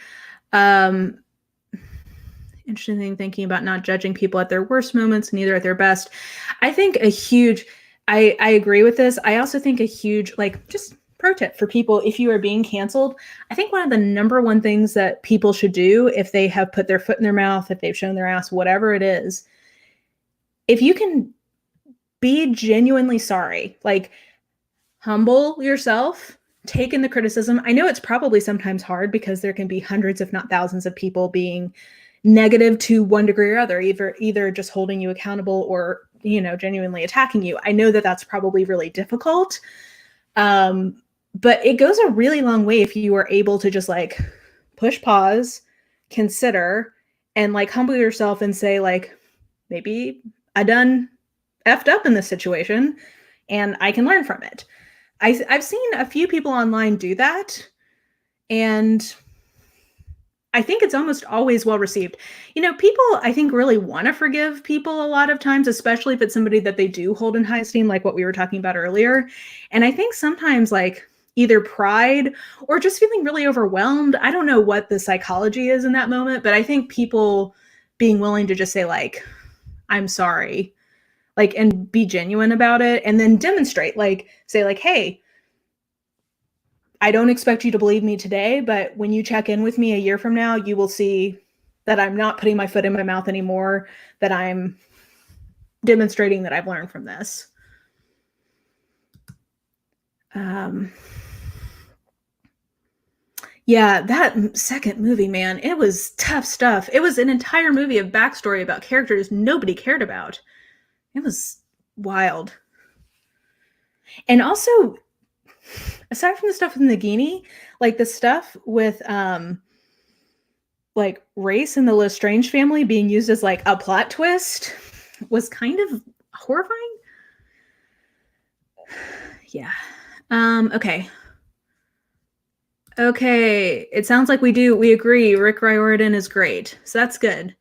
Interesting thinking about not judging people at their worst moments, neither at their best. I think I agree with this. I also think a huge, like, just pro tip for people, if you are being canceled, I think one of the number one things that people should do if they have put their foot in their mouth, if they've shown their ass, whatever it is, if you can be genuinely sorry, like humble yourself, take in the criticism. I know it's probably sometimes hard because there can be hundreds, if not thousands of people being negative to one degree or other, either just holding you accountable or, genuinely attacking you. I know that that's probably really difficult. But it goes a really long way if you are able to just like push pause, consider, and like humble yourself and say like, maybe I done effed up in this situation and I can learn from it. I've seen a few people online do that, and I think it's almost always well received. People, I think, really want to forgive people a lot of times, especially if it's somebody that they do hold in high esteem, like what we were talking about earlier. And I think sometimes like either pride or just feeling really overwhelmed. I don't know what the psychology is in that moment, but I think people being willing to just say like, I'm sorry, like, and be genuine about it, and then demonstrate, like, say like, hey, I don't expect you to believe me today, but when you check in with me a year from now, you will see that I'm not putting my foot in my mouth anymore, that I'm demonstrating that I've learned from this. Yeah, that second movie, man, it was tough stuff. It was an entire movie of backstory about characters nobody cared about. It was wild. And also, aside from the stuff with Nagini, like the stuff with like race in the Lestrange family being used as like a plot twist was kind of horrifying. Yeah. Okay. Okay. It sounds like we agree. Rick Riordan is great. So that's good.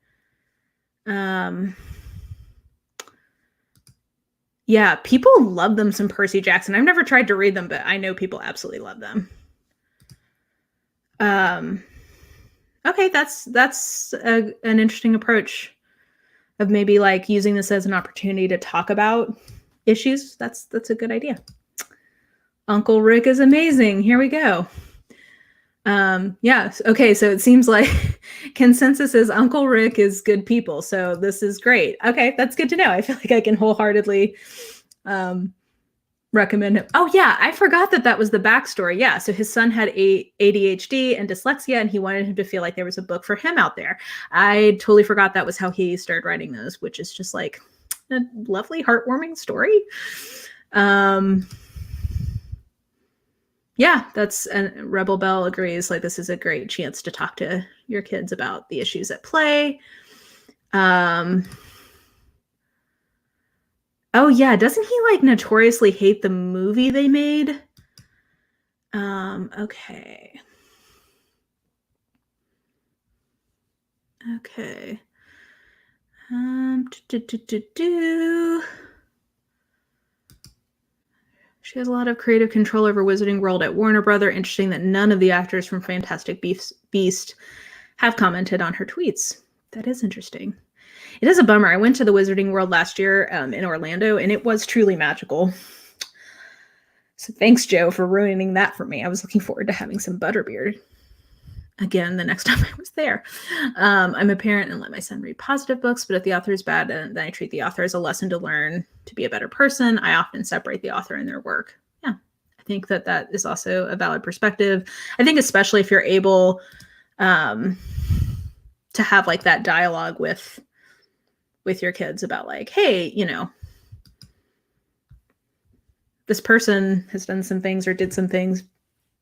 Yeah, people love them some Percy Jackson. I've never tried to read them, but I know people absolutely love them. Okay, that's an interesting approach of maybe like using this as an opportunity to talk about issues. That's a good idea. Uncle Rick is amazing. Here we go. Yeah. Okay. So it seems like consensus is Uncle Rick is good people. So this is great. Okay. That's good to know. I feel like I can wholeheartedly recommend him. Oh yeah. I forgot that was the backstory. Yeah. So his son had ADHD and dyslexia, and he wanted him to feel like there was a book for him out there. I totally forgot that was how he started writing those, which is just like a lovely, heartwarming story. Yeah, Rebel Bell agrees. Like, this is a great chance to talk to your kids about the issues at play. Oh yeah, doesn't he like notoriously hate the movie they made? Okay. Okay. She has a lot of creative control over Wizarding World at Warner Brother. Interesting that none of the actors from Fantastic Beast have commented on her tweets. That is interesting. It is a bummer. I went to the Wizarding World last year in Orlando, and it was truly magical. So thanks, Joe, for ruining that for me. I was looking forward to having some butterbeer again the next time I was there. I'm a parent and let my son read positive books, but if the author is bad, then I treat the author as a lesson to learn to be a better person. I often separate the author and their work. Yeah, I think that is also a valid perspective. I think especially if you're able to have like that dialogue with your kids about like, hey, you know, this person has done some things or did some things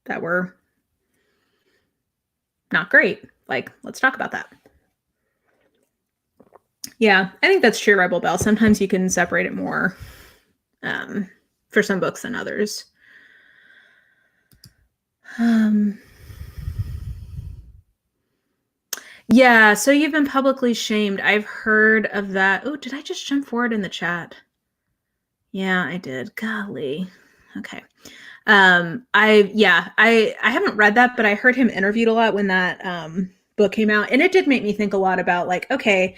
that were not great. Like, let's talk about that. Yeah, I think that's true, Rebel Bell. Sometimes you can separate it more for some books than others. Yeah, so you've been publicly shamed. I've heard of that. Oh, did I just jump forward in the chat? Yeah, I did. Golly. Okay. I haven't read that, but I heard him interviewed a lot when that book came out, and it did make me think a lot about like, okay,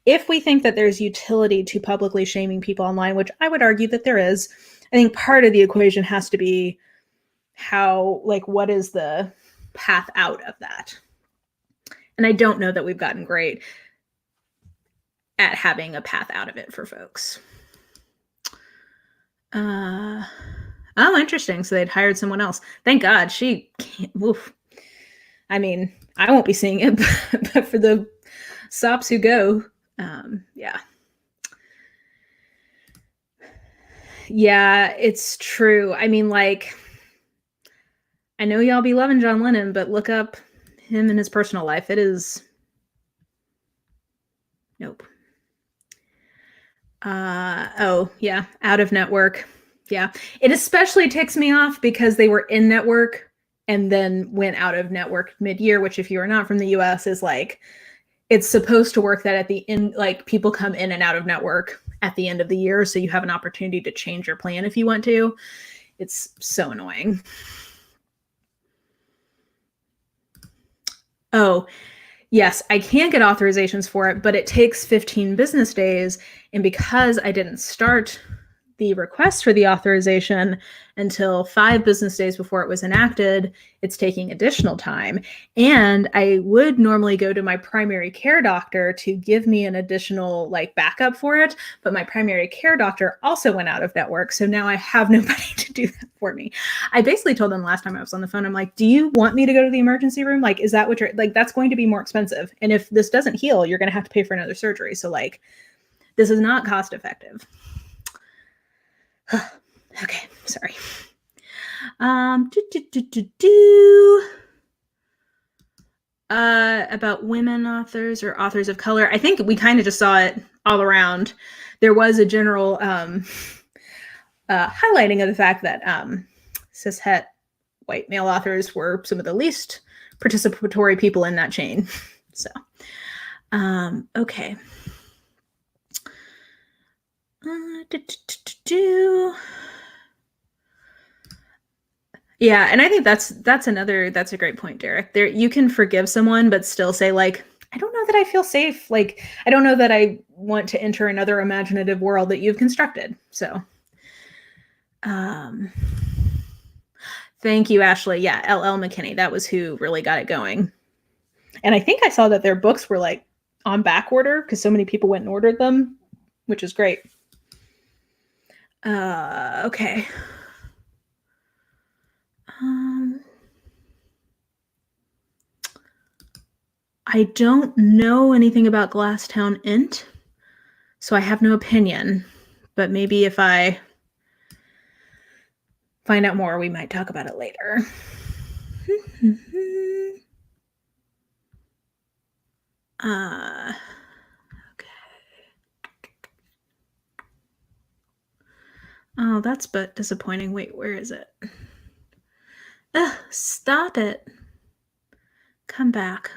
if we think that there's utility to publicly shaming people online, which I would argue that there is, I think part of the equation has to be how, like, what is the path out of that? And I don't know that we've gotten great at having a path out of it for folks. Oh, interesting. So they'd hired someone else. Thank God. She can't. Oof. I mean, I won't be seeing it, but for the sops who go, yeah. Yeah, it's true. I mean, like, I know y'all be loving John Lennon, but look up him in his personal life. It is. Nope. Oh, yeah. Out of network. Yeah. It especially ticks me off because they were in network and then went out of network mid-year, which if you are not from the US is like, it's supposed to work that at the end, like people come in and out of network at the end of the year. So you have an opportunity to change your plan if you want to. It's so annoying. Oh, yes, I can get authorizations for it, but it takes 15 business days. And because I didn't start the request for the authorization until 5 business days before it was enacted, it's taking additional time. And I would normally go to my primary care doctor to give me an additional like backup for it. But my primary care doctor also went out of network. So now I have nobody to do that for me. I basically told them last time I was on the phone, I'm like, do you want me to go to the emergency room? Like, is that what you're like, that's going to be more expensive. And if this doesn't heal, you're going to have to pay for another surgery. So like, this is not cost effective. Okay, sorry. About women authors or authors of color. I think we kind of just saw it all around. There was a general highlighting of the fact that cishet white male authors were some of the least participatory people in that chain. So, okay. Yeah, and I think that's a great point, Derek. There, you can forgive someone, but still say like, I don't know that I feel safe. Like, I don't know that I want to enter another imaginative world that you've constructed. So, thank you, Ashley. Yeah, L.L. McKinney. That was who really got it going. And I think I saw that their books were like on back order because so many people went and ordered them, which is great. Okay. I don't know anything about Glasstown Int, so I have no opinion. But maybe if I find out more, we might talk about it later. Okay. Oh, that's but disappointing. Wait, where is it? Ugh, stop it. Come back.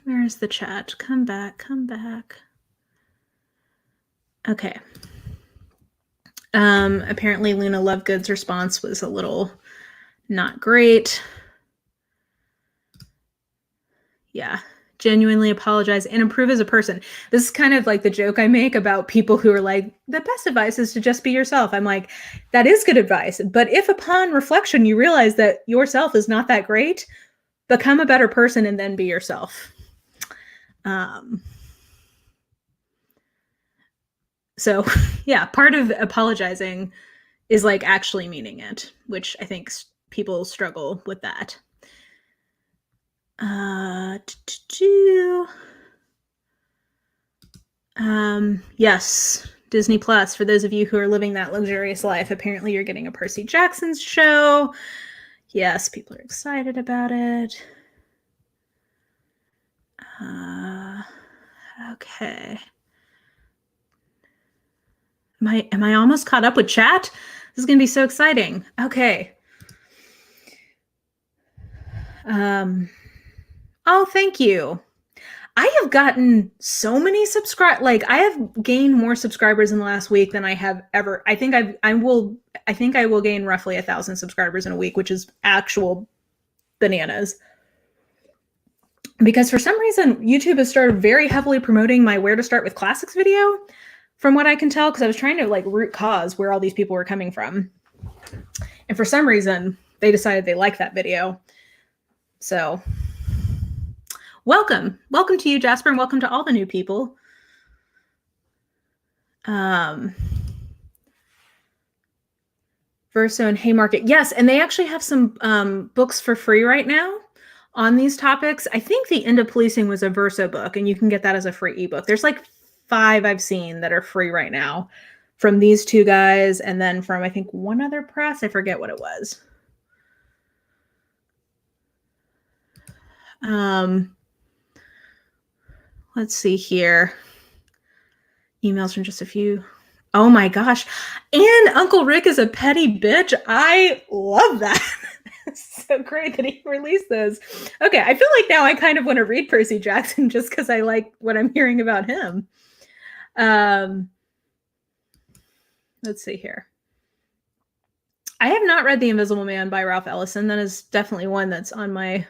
Where's the chat? Come back, come back. Okay. Apparently Luna Lovegood's response was a little not great. Yeah. Genuinely apologize and improve as a person. This is kind of like the joke I make about people who are like, the best advice is to just be yourself. I'm like, that is good advice. But if upon reflection, you realize that yourself is not that great, become a better person and then be yourself. So yeah, part of apologizing is like actually meaning it, which I think people struggle with that. Yes, Disney Plus, for those of you who are living that luxurious life, apparently you're getting a Percy Jackson show. Yes, people are excited about it. Okay. Am I almost caught up with chat? This is going to be so exciting. Okay. Oh, thank you. I have gotten so many like I have gained more subscribers in the last week than I have ever. I think I will gain roughly 1,000 subscribers in a week, which is actual bananas. Because for some reason, YouTube has started very heavily promoting my Where to Start with Classics video, from what I can tell, because I was trying to like root cause where all these people were coming from. And for some reason, they decided they liked that video. So welcome to you, Jasper, and welcome to all the new people. Verso and Haymarket. Yes, and they actually have some books for free right now on these topics. I think The End of Policing was a Verso book, and you can get that as a free ebook. There's like 5 I've seen that are free right now from these two guys, and then from I think one other press. I forget what it was. Let's see here. Emails from just a few. Oh my gosh. And Uncle Rick is a petty bitch. I love that. It's so great that he released those. Okay, I feel like now I kind of want to read Percy Jackson just because I like what I'm hearing about him. Let's see here. I have not read The Invisible Man by Ralph Ellison. That is definitely one that's on my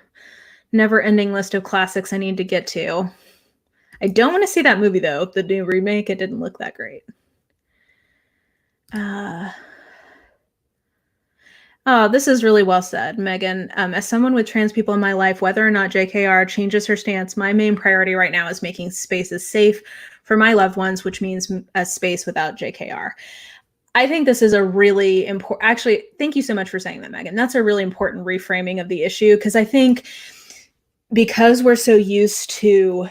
never-ending list of classics I need to get to. I don't want to see that movie, though. The new remake, it didn't look that great. Oh, this is really well said, Megan. As someone with trans people in my life, whether or not JKR changes her stance, my main priority right now is making spaces safe for my loved ones, which means a space without JKR. I think this is a really important, actually, thank you so much for saying that, Megan. That's a really important reframing of the issue, because I think because we're so used to,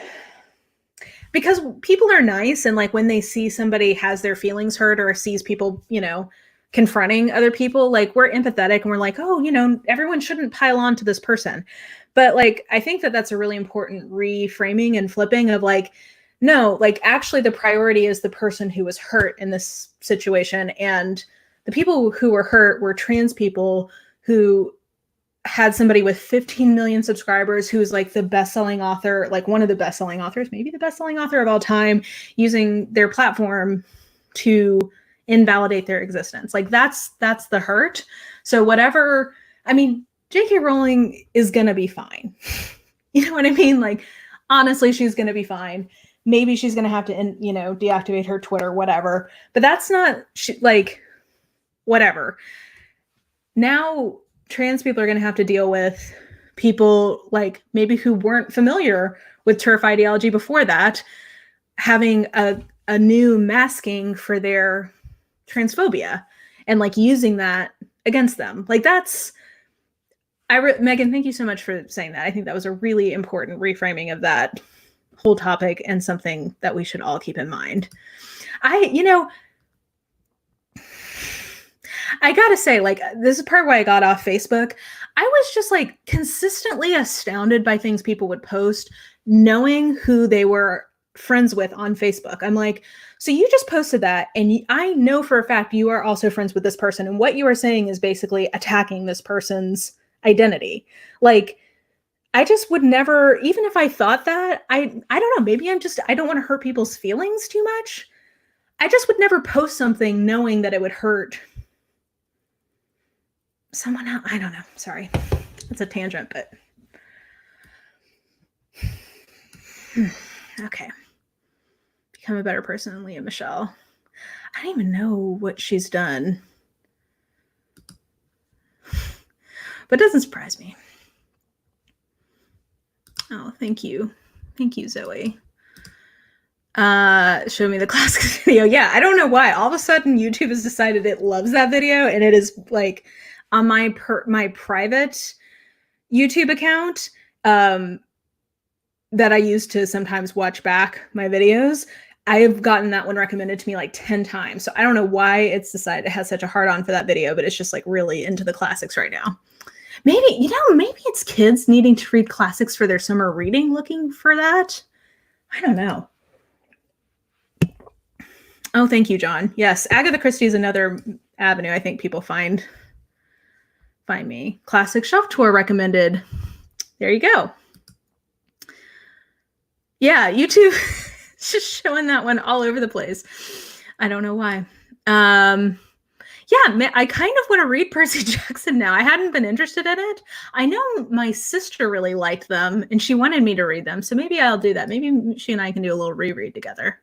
because people are nice, and like when they see somebody has their feelings hurt or sees people, confronting other people, like we're empathetic and we're like, oh, everyone shouldn't pile on to this person. But like, I think that that's a really important reframing and flipping of like, no, like actually the priority is the person who was hurt in this situation. And the people who were hurt were trans people who had somebody with 15 million subscribers who's like the best-selling author, like one of the best-selling authors, maybe the best-selling author of all time, using their platform to invalidate their existence. Like that's the hurt. So whatever, I mean, J.K. Rowling is going to be fine. You know what I mean? Like, honestly, she's going to be fine. Maybe she's going to have to, deactivate her Twitter, whatever. But that's not, like, whatever. Now, trans people are going to have to deal with people, like, maybe who weren't familiar with TERF ideology before that, having a new masking for their transphobia and, like, using that against them. Like, that's... Megan, thank you so much for saying that. I think that was a really important reframing of that whole topic and something that we should all keep in mind. I gotta say, like, this is part why I got off Facebook. I was just like consistently astounded by things people would post, knowing who they were friends with on Facebook. I'm like, so you just posted that, and I know for a fact you are also friends with this person, and what you are saying is basically attacking this person's identity. Like, I just would never, even if I thought that, I don't know, maybe I don't want to hurt people's feelings too much. I just would never post something knowing that it would hurt someone else. I don't know. Sorry. It's a tangent, but okay. Become a better person than Leah Michelle. I don't even know what she's done. But it doesn't surprise me. Oh, thank you. Thank you, Zoe. Show me the classic video. Yeah, I don't know why. All of a sudden, YouTube has decided it loves that video, and it is like on my private YouTube account that I use to sometimes watch back my videos. I have gotten that one recommended to me like 10 times. So I don't know why it's decided it has such a hard on for that video, but it's just like really into the classics right now. Maybe, maybe it's kids needing to read classics for their summer reading, looking for that. I don't know. Oh, thank you, John. Yes, Agatha Christie is another avenue I think people find me. Classic Shelf Tour recommended. There you go. Yeah, YouTube is just showing that one all over the place. I don't know why. Yeah, I kind of want to read Percy Jackson now. I hadn't been interested in it. I know my sister really liked them, and she wanted me to read them. So maybe I'll do that. Maybe she and I can do a little reread together.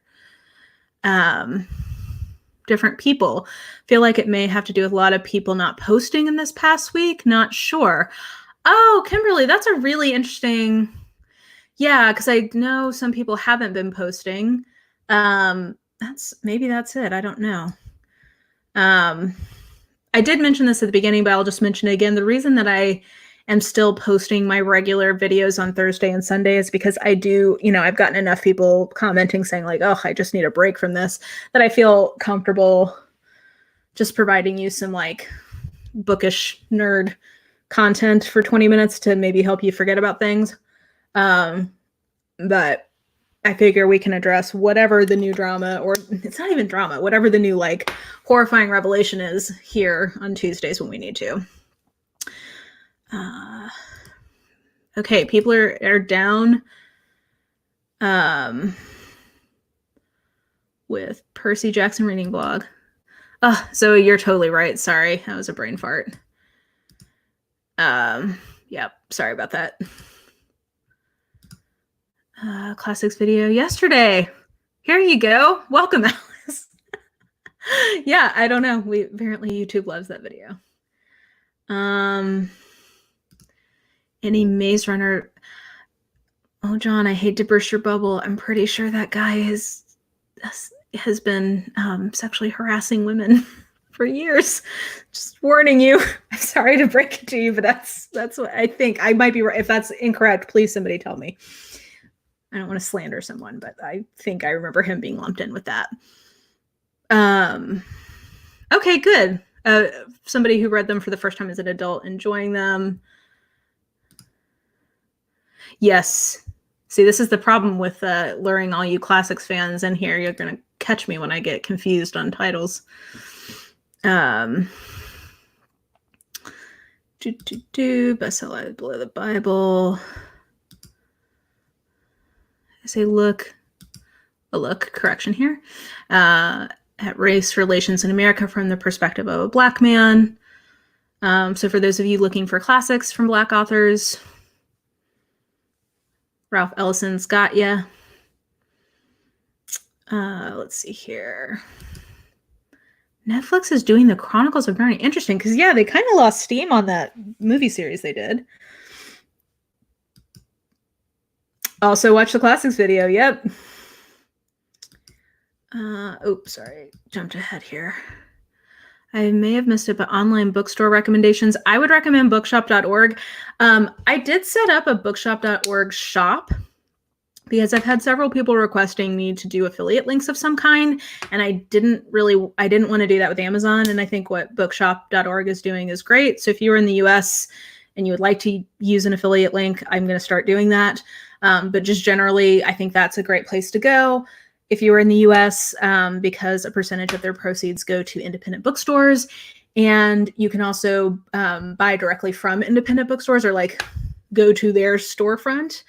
Different people. Feel like it may have to do with a lot of people not posting in this past week. Not sure. Oh, Kimberly, that's a really interesting... Yeah, because I know some people haven't been posting. Maybe that's it. I don't know. I did mention this at the beginning, but I'll just mention it again. The reason that I am still posting my regular videos on Thursday and Sunday is because I do, I've gotten enough people commenting saying like, oh, I just need a break from this, that I feel comfortable just providing you some like bookish nerd content for 20 minutes to maybe help you forget about things. But I figure we can address whatever the new drama, or it's not even drama, whatever the new like horrifying revelation is here on Tuesdays when we need to. Okay, people are down with Percy Jackson reading blog. Zoe, you're totally right. Sorry, that was a brain fart. Yep, sorry about that. Classics video yesterday. Here you go. Welcome, Alice. Yeah, I don't know. Apparently YouTube loves that video. Any Maze Runner? Oh, John, I hate to burst your bubble. I'm pretty sure that guy has been sexually harassing women for years. Just warning you. I'm sorry to break it to you, but that's what I think. I might be right. If that's incorrect, please somebody tell me. I don't want to slander someone, but I think I remember him being lumped in with that. Okay, good. Somebody who read them for the first time as an adult, enjoying them. Yes. See, this is the problem with luring all you classics fans in here. You're going to catch me when I get confused on titles. Bestseller Below the Bible. I say look, correction here. At race relations in America from the perspective of a Black man. So for those of you looking for classics from Black authors, Ralph Ellison's got ya. Let's see here. Netflix is doing the Chronicles of Narnia. Interesting, because yeah, they kind of lost steam on that movie series they did. Also watch the classics video. Yep. Oops, sorry, jumped ahead here. I may have missed it, but online bookstore recommendations. I would recommend bookshop.org. I did set up a bookshop.org shop because I've had several people requesting me to do affiliate links of some kind, and I didn't want to do that with Amazon, and I think what bookshop.org is doing is great. So if you're in the US and you would like to use an affiliate link, I'm going to start doing that. But just generally, I think that's a great place to go if you are in the US, because a percentage of their proceeds go to independent bookstores. And you can also buy directly from independent bookstores or like go to their storefront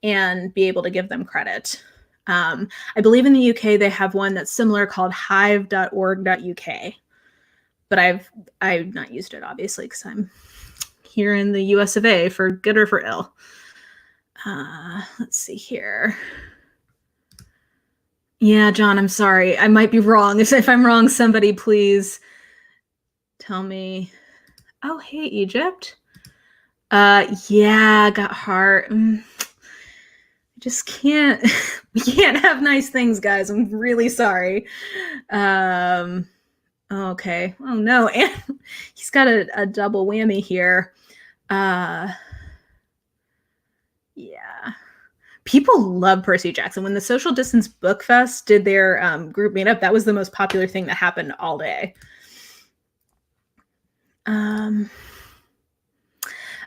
and be able to give them credit. I believe in the UK, they have one that's similar called hive.org.uk. But I've not used it, obviously, because I'm here in the US of A, for good or for ill. Let's see here. Yeah, John, I'm sorry. I might be wrong. If I'm wrong, somebody please tell me. Oh, hey, Egypt. Yeah, got heart. Just can't. We can't have nice things, guys. I'm really sorry. Okay. Oh no, and he's got a double whammy here. Yeah. People love Percy Jackson. When the Social Distance Book Fest did their group meetup, that was the most popular thing that happened all day.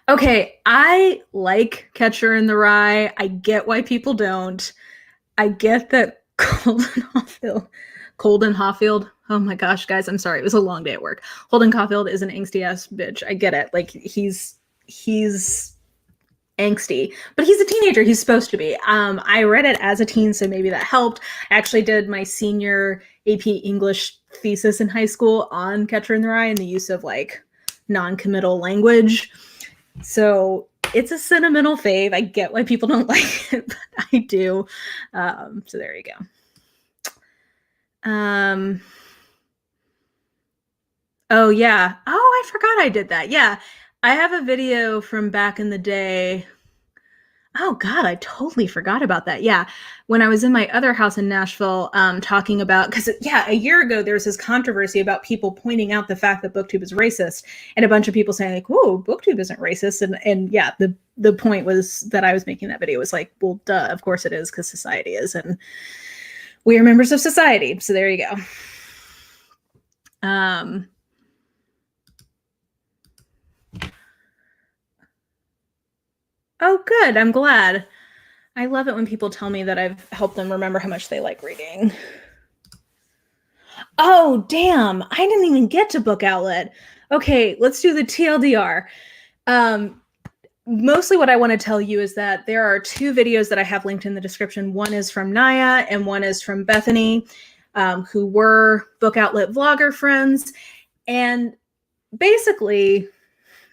Okay, I like Catcher in the Rye. I get why people don't. I get that Colden Hawfield. Oh my gosh, guys, I'm sorry. It was a long day at work. Holden Caulfield is an angsty ass bitch. I get it. Like he's angsty, but he's a teenager. He's supposed to be. I read it as a teen, so maybe that helped. I actually did my senior AP English thesis in high school on Catcher in the Rye and the use of like non-committal language. So it's a sentimental fave. I get why people don't like it, but I do. So there you go. Oh yeah. Oh, I forgot I did that. Yeah. I have a video from back in the day. Oh God, I totally forgot about that. Yeah. When I was in my other house in Nashville, talking about, because yeah, a year ago, there was this controversy about people pointing out the fact that BookTube is racist, and a bunch of people saying like, whoa, BookTube isn't racist. And yeah, the point was that I was making that video was like, well, duh, of course it is, because society is, and we are members of society. So there you go. Oh, good. I'm glad. I love it when people tell me that I've helped them remember how much they like reading. Oh, damn. I didn't even get to Book Outlet. Okay, let's do the TLDR. Mostly what I want to tell you is that there are two videos that I have linked in the description. One is from Naya and one is from Bethany, who were Book Outlet vlogger friends. And basically,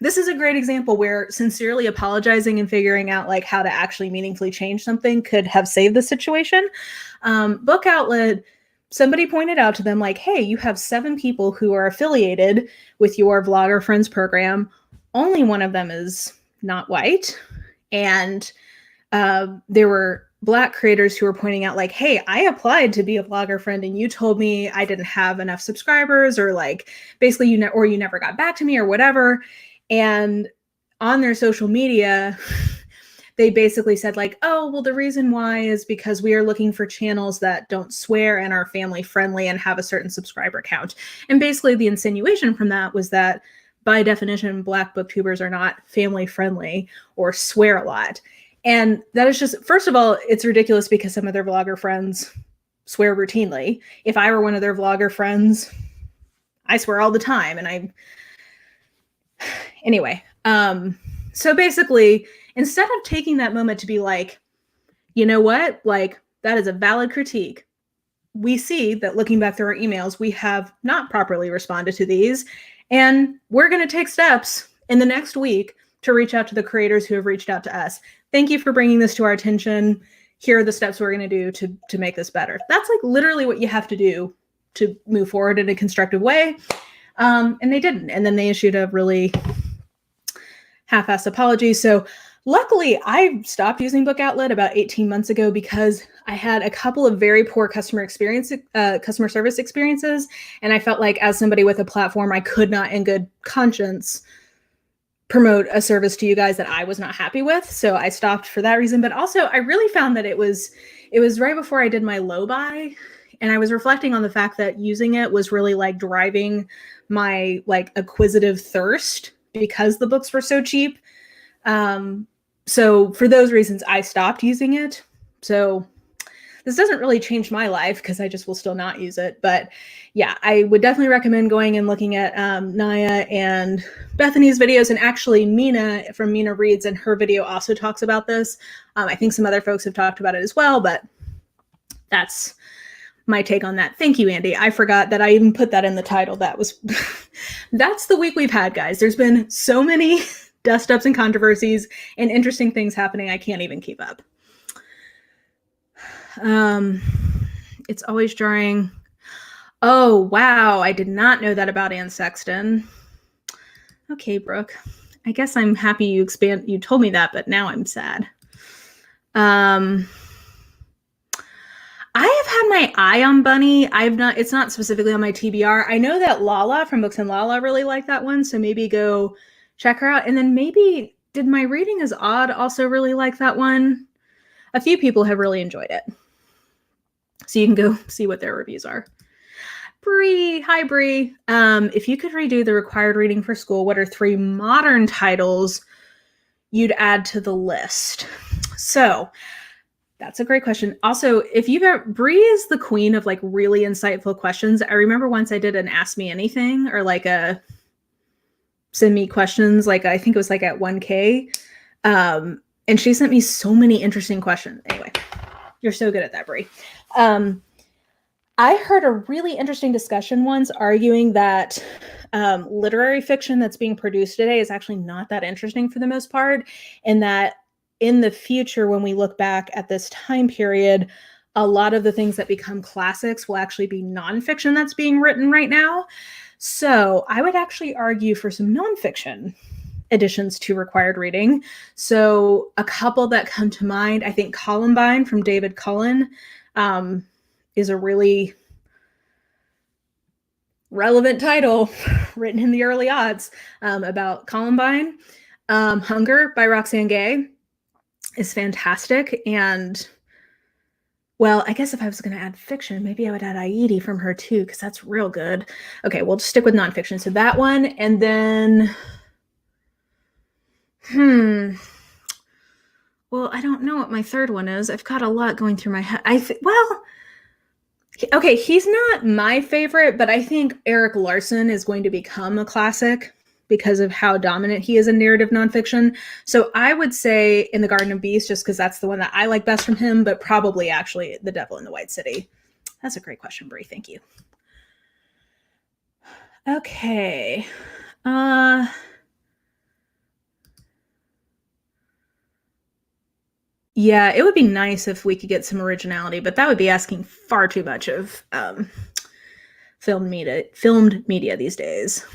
this is a great example where sincerely apologizing and figuring out like how to actually meaningfully change something could have saved the situation. Book Outlet, somebody pointed out to them like, hey, you have 7 people who are affiliated with your Vlogger Friends program. Only one of them is not white. And there were Black creators who were pointing out like, hey, I applied to be a Vlogger Friend and you told me I didn't have enough subscribers, or like basically you never got back to me or whatever. And on their social media, they basically said like, oh, well, the reason why is because we are looking for channels that don't swear and are family friendly and have a certain subscriber count. And basically the insinuation from that was that by definition, Black booktubers are not family friendly or swear a lot. And that is just, first of all, it's ridiculous because some of their vlogger friends swear routinely. If I were one of their vlogger friends, I swear all the time. And anyway, so basically, instead of taking that moment to be like, you know what, like that is a valid critique. We see that looking back through our emails, we have not properly responded to these. And we're going to take steps in the next week to reach out to the creators who have reached out to us. Thank you for bringing this to our attention. Here are the steps we're going to do to make this better. That's like literally what you have to do to move forward in a constructive way. And they didn't. And then they issued a really half-assed apology. So luckily, I stopped using Book Outlet about 18 months ago because I had a couple of very poor customer service experiences. And I felt like as somebody with a platform, I could not in good conscience promote a service to you guys that I was not happy with. So I stopped for that reason. But also I really found that it was right before I did my low buy. And I was reflecting on the fact that using it was really like driving my like acquisitive thirst because the books were so cheap. So for those reasons, I stopped using it. So this doesn't really change my life because I just will still not use it. But yeah, I would definitely recommend going and looking at Naya and Bethany's videos. And actually Mina from Mina Reads and her video also talks about this. I think some other folks have talked about it as well, but that's my take on that. Thank you, Andy. I forgot that I even put that in the title. That was, that's the week we've had, guys. There's been so many dust-ups and controversies and interesting things happening. I can't even keep up. It's always jarring. Oh, wow. I did not know that about Anne Sexton. Okay, Brooke. I guess I'm happy you told me that, but now I'm sad. I have had my eye on Bunny. It's not specifically on my TBR. I know that Lala from Books and Lala really liked that one, so maybe go check her out. And then maybe, did My Reading is Odd also really like that one? A few people have really enjoyed it. So you can go see what their reviews are. Bree, hi Bree. If you could redo the required reading for school, what are 3 modern titles you'd add to the list? So that's a great question. Also, if you've ever, Bree is the queen of like really insightful questions. I remember once I did an Ask Me Anything or like a send me questions, like I think it was like at 1K. And she sent me so many interesting questions. Anyway, you're so good at that, Bree. I heard a really interesting discussion once arguing that literary fiction that's being produced today is actually not that interesting for the most part, and that in the future, when we look back at this time period, a lot of the things that become classics will actually be nonfiction that's being written right now. So I would actually argue for some nonfiction additions to required reading. So a couple that come to mind, I think Columbine from David Cullen is a really relevant title written in the early aughts about Columbine. Hunger by Roxane Gay is fantastic. And well, I guess if I was going to add fiction, maybe I would add Aidi from her too, because that's real good. Okay, we'll just stick with nonfiction. So that one, and then, well, I don't know what my third one is. I've got a lot going through my head. Okay, he's not my favorite, but I think Eric Larson is going to become a classic because of how dominant he is in narrative nonfiction. So I would say In the Garden of Beasts, just because that's the one that I like best from him, but probably actually The Devil in the White City. That's a great question, Brie. Thank you. Okay. Yeah, it would be nice if we could get some originality, but that would be asking far too much of filmed media these days.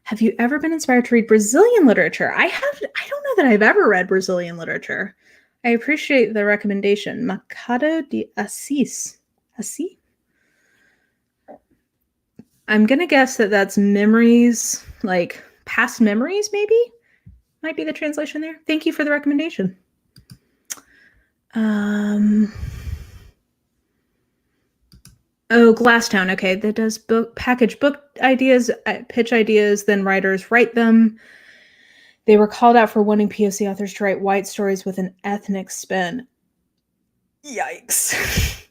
Have you ever been inspired to read Brazilian literature? I don't know that I've ever read Brazilian literature. I appreciate the recommendation. Machado de Assis. Assis? I'm going to guess that that's memories, like past memories, maybe? might be the translation there. Thank you for the recommendation. Oh, Glasstown. Okay, that does package book ideas, pitch ideas, then writers write them. They were called out for wanting POC authors to write white stories with an ethnic spin. Yikes.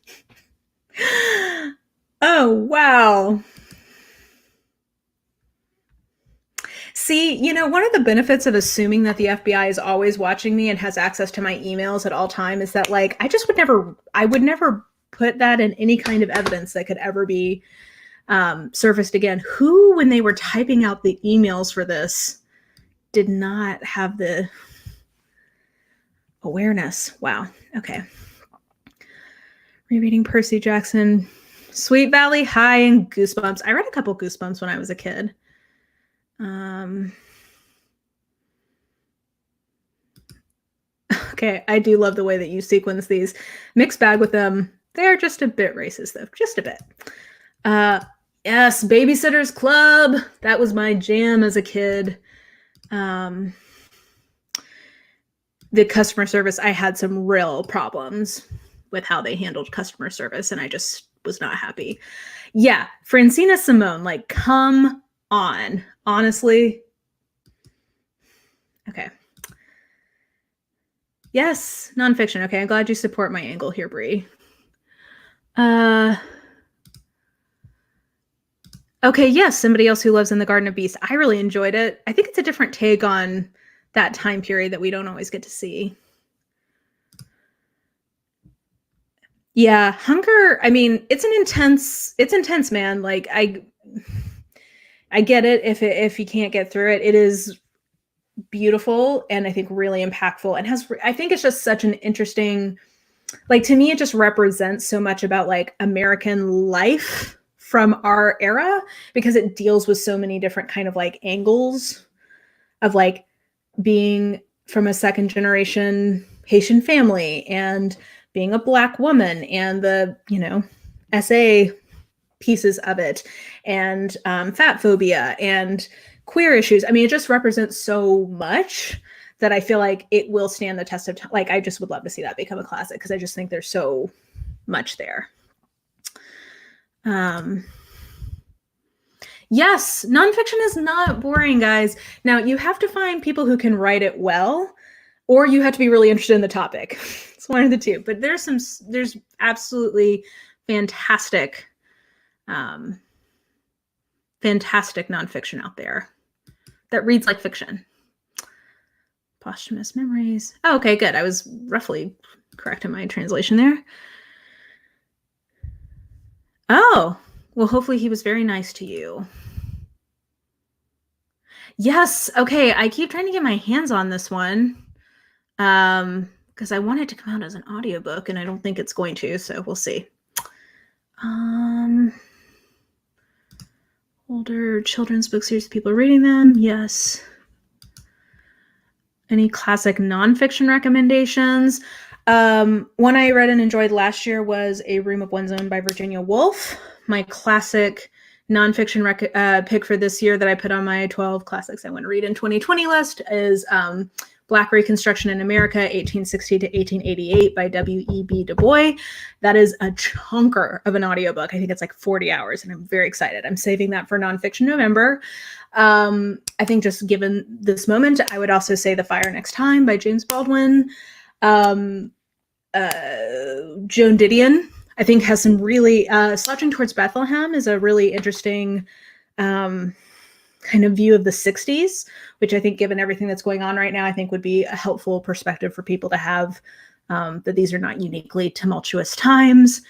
Oh, wow. See, one of the benefits of assuming that the FBI is always watching me and has access to my emails at all time is that, like, I would never put that in any kind of evidence that could ever be surfaced again. Who, when they were typing out the emails for this, did not have the awareness? Wow. Okay. Rereading Percy Jackson, Sweet Valley High, and Goosebumps. I read a couple Goosebumps when I was a kid. Okay, I do love the way that you sequence these. Mixed bag with them. They're just a bit racist, though. Just a bit. Yes, Babysitter's Club. That was my jam as a kid. The customer service, I had some real problems with how they handled customer service, and I just was not happy. Yeah, Francina Simone, like, come on. Honestly. Okay. Yes, nonfiction. Okay, I'm glad you support my angle here, Brie. Okay, yes, Somebody Else Who Lives in the Garden of Beasts. I really enjoyed it. I think it's a different take on that time period that we don't always get to see. Yeah, Hunger, I mean, it's intense, man. Like, I get it if you can't get through it. It is beautiful and I think really impactful, and I think it's just such an interesting, like, to me, it just represents so much about, like, American life from our era, because it deals with so many different kind of, like, angles of, like, being from a second generation Haitian family and being a Black woman and the, SA pieces of it, and fat phobia and queer issues. I mean, it just represents so much that I feel like it will stand the test of time. Like, I just would love to see that become a classic, because I just think there's so much there. Yes, nonfiction is not boring, guys. Now, you have to find people who can write it well, or you have to be really interested in the topic. It's one of the two. But there's absolutely fantastic nonfiction out there that reads like fiction. Posthumous Memories. Oh, okay, good. I was roughly correct in my translation there. Oh, well, hopefully he was very nice to you. Yes, okay. I keep trying to get my hands on this one because I want it to come out as an audiobook, and I don't think it's going to, so we'll see. Older children's book series, people are reading them. Yes. Any classic nonfiction recommendations? One I read and enjoyed last year was A Room of One's Own by Virginia Woolf. My classic nonfiction pick for this year that I put on my 12 classics I want to read in 2020 list is Black Reconstruction in America, 1860 to 1888 by W.E.B. Du Bois. That is a chunker of an audiobook. I think it's like 40 hours, and I'm very excited. I'm saving that for Nonfiction November. I think just given this moment, I would also say The Fire Next Time by James Baldwin. Joan Didion, I think, has some really Slouching Towards Bethlehem is a really interesting kind of view of the 60s, which I think, given everything that's going on right now, I think would be a helpful perspective for people to have, that these are not uniquely tumultuous times.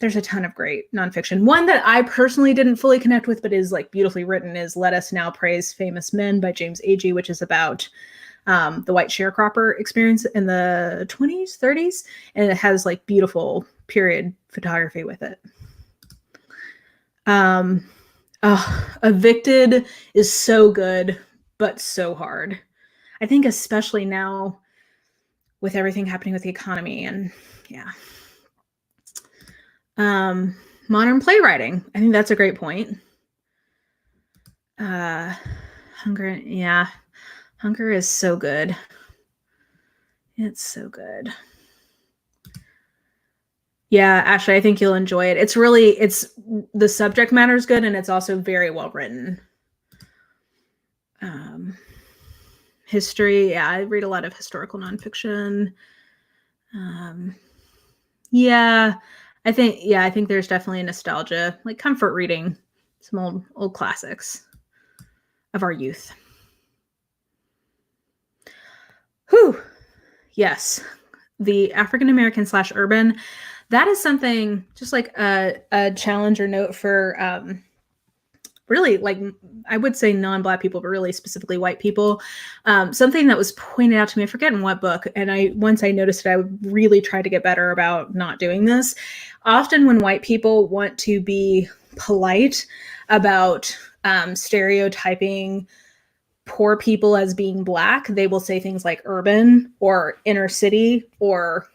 There's a ton of great nonfiction. One that I personally didn't fully connect with, but is, like, beautifully written, is Let Us Now Praise Famous Men by James Agee, which is about the white sharecropper experience in the 20s, 30s. And it has, like, beautiful period photography with it. Evicted is so good, but so hard. I think especially now with everything happening with the economy, and yeah. Modern playwriting. I think that's a great point. Hunger, yeah. Hunger is so good. It's so good. Yeah, Ashley, I think you'll enjoy it. It's the subject matter is good, and it's also very well written. History, yeah, I read a lot of historical nonfiction. Yeah, I think there's definitely a nostalgia, like comfort reading some old classics of our youth. Whew. Yes, the African American / urban. That is something just like a challenge or note for really, like, I would say non-Black people, but really specifically white people. Something that was pointed out to me, I forget in what book, and once I noticed it, I would really try to get better about not doing this. Often when white people want to be polite about stereotyping poor people as being Black, they will say things like urban or inner city or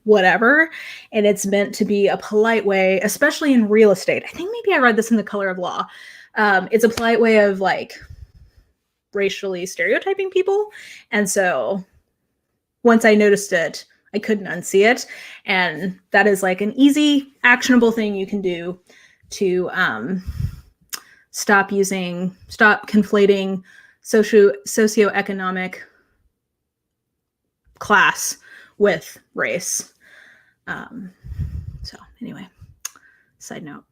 whatever, and it's meant to be a polite way, especially in real estate. I think maybe I read this in The Color of Law. It's a polite way of like racially stereotyping people. And so once I noticed it, I couldn't unsee it. And that is like an easy, actionable thing you can do to stop conflating socioeconomic class with race. So anyway, side note.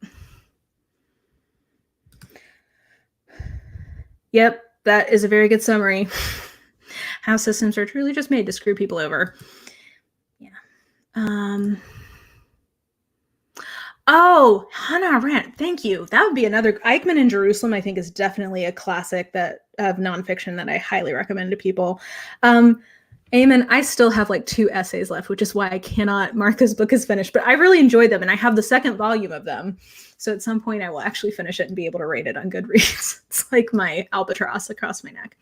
Yep, that is a very good summary. How systems are truly just made to screw people over. Yeah. Oh, Hannah Arendt. Thank you. That would be another. Eichmann in Jerusalem, I think, is definitely a classic of nonfiction that I highly recommend to people. Eamon, I still have like 2 essays left, which is why I cannot mark this book as finished, but I really enjoyed them, and I have the 2nd volume of them. So at some point I will actually finish it and be able to rate it on Goodreads. It's like my albatross across my neck.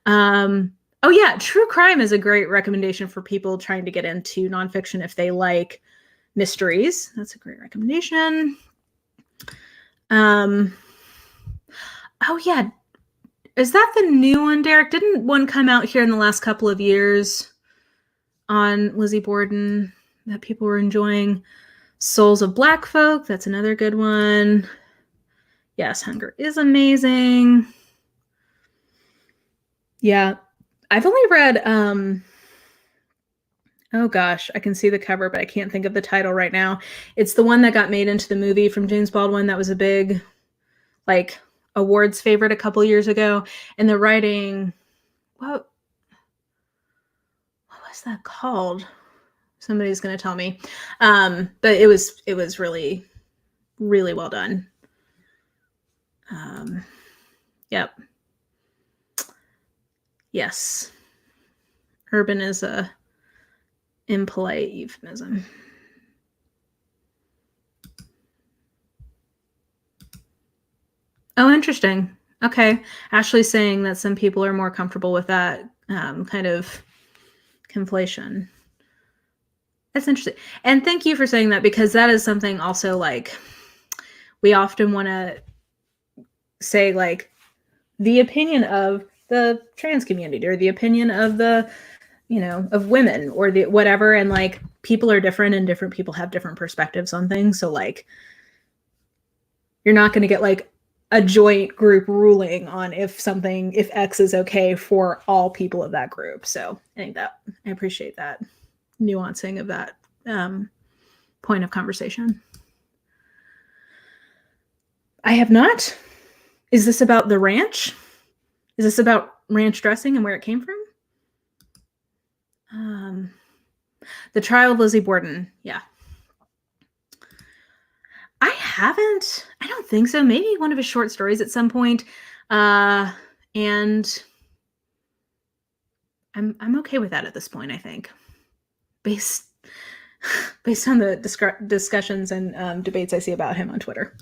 Oh yeah, true crime is a great recommendation for people trying to get into nonfiction if they like mysteries. That's a great recommendation. Oh yeah, is that the new one, Derek? Didn't one come out here in the last couple of years on Lizzie Borden that people were enjoying? Souls of Black Folk, that's another good one. Yes, Hunger is amazing. Yeah, I've only read, oh gosh, I can see the cover, but I can't think of the title right now. It's the one that got made into the movie from James Baldwin that was a big, like, awards favorite a couple years ago. And the writing, what was that called? Somebody's going to tell me. But it was really, really well done. Yep. Yes. Urban is a impolite euphemism. Oh, interesting. Okay. Ashley's saying that some people are more comfortable with that kind of conflation. That's interesting. And thank you for saying that, because that is something also, like, we often want to say, like, the opinion of the trans community or the opinion of the, of women or the whatever. And like, people are different and different people have different perspectives on things. So like, you're not going to get like a joint group ruling on if X is okay for all people of that group. So I appreciate that nuancing of that point of conversation. I have not. Is this about the ranch? Is this about ranch dressing and where it came from? The Trial of Lizzie Borden. Yeah. I don't think so. Maybe one of his short stories at some point. And I'm okay with that at this point, I think. Based on the discussions and debates I see about him on Twitter.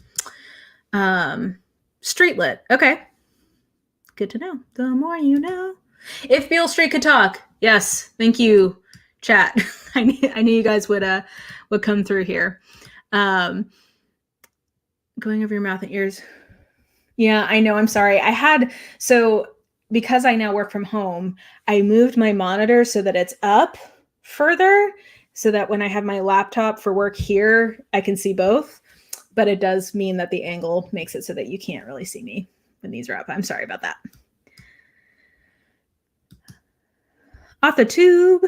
Street lit. Okay. Good to know. The more you know. If Beale Street could talk. Yes. Thank you, chat. I knew you guys would come through here. Going over your mouth and ears. Yeah, I know. I'm sorry. So because I now work from home, I moved my monitor so that it's up further so that when I have my laptop for work here, I can see both. But it does mean that the angle makes it so that you can't really see me when these are up. I'm sorry about that. Off the tube.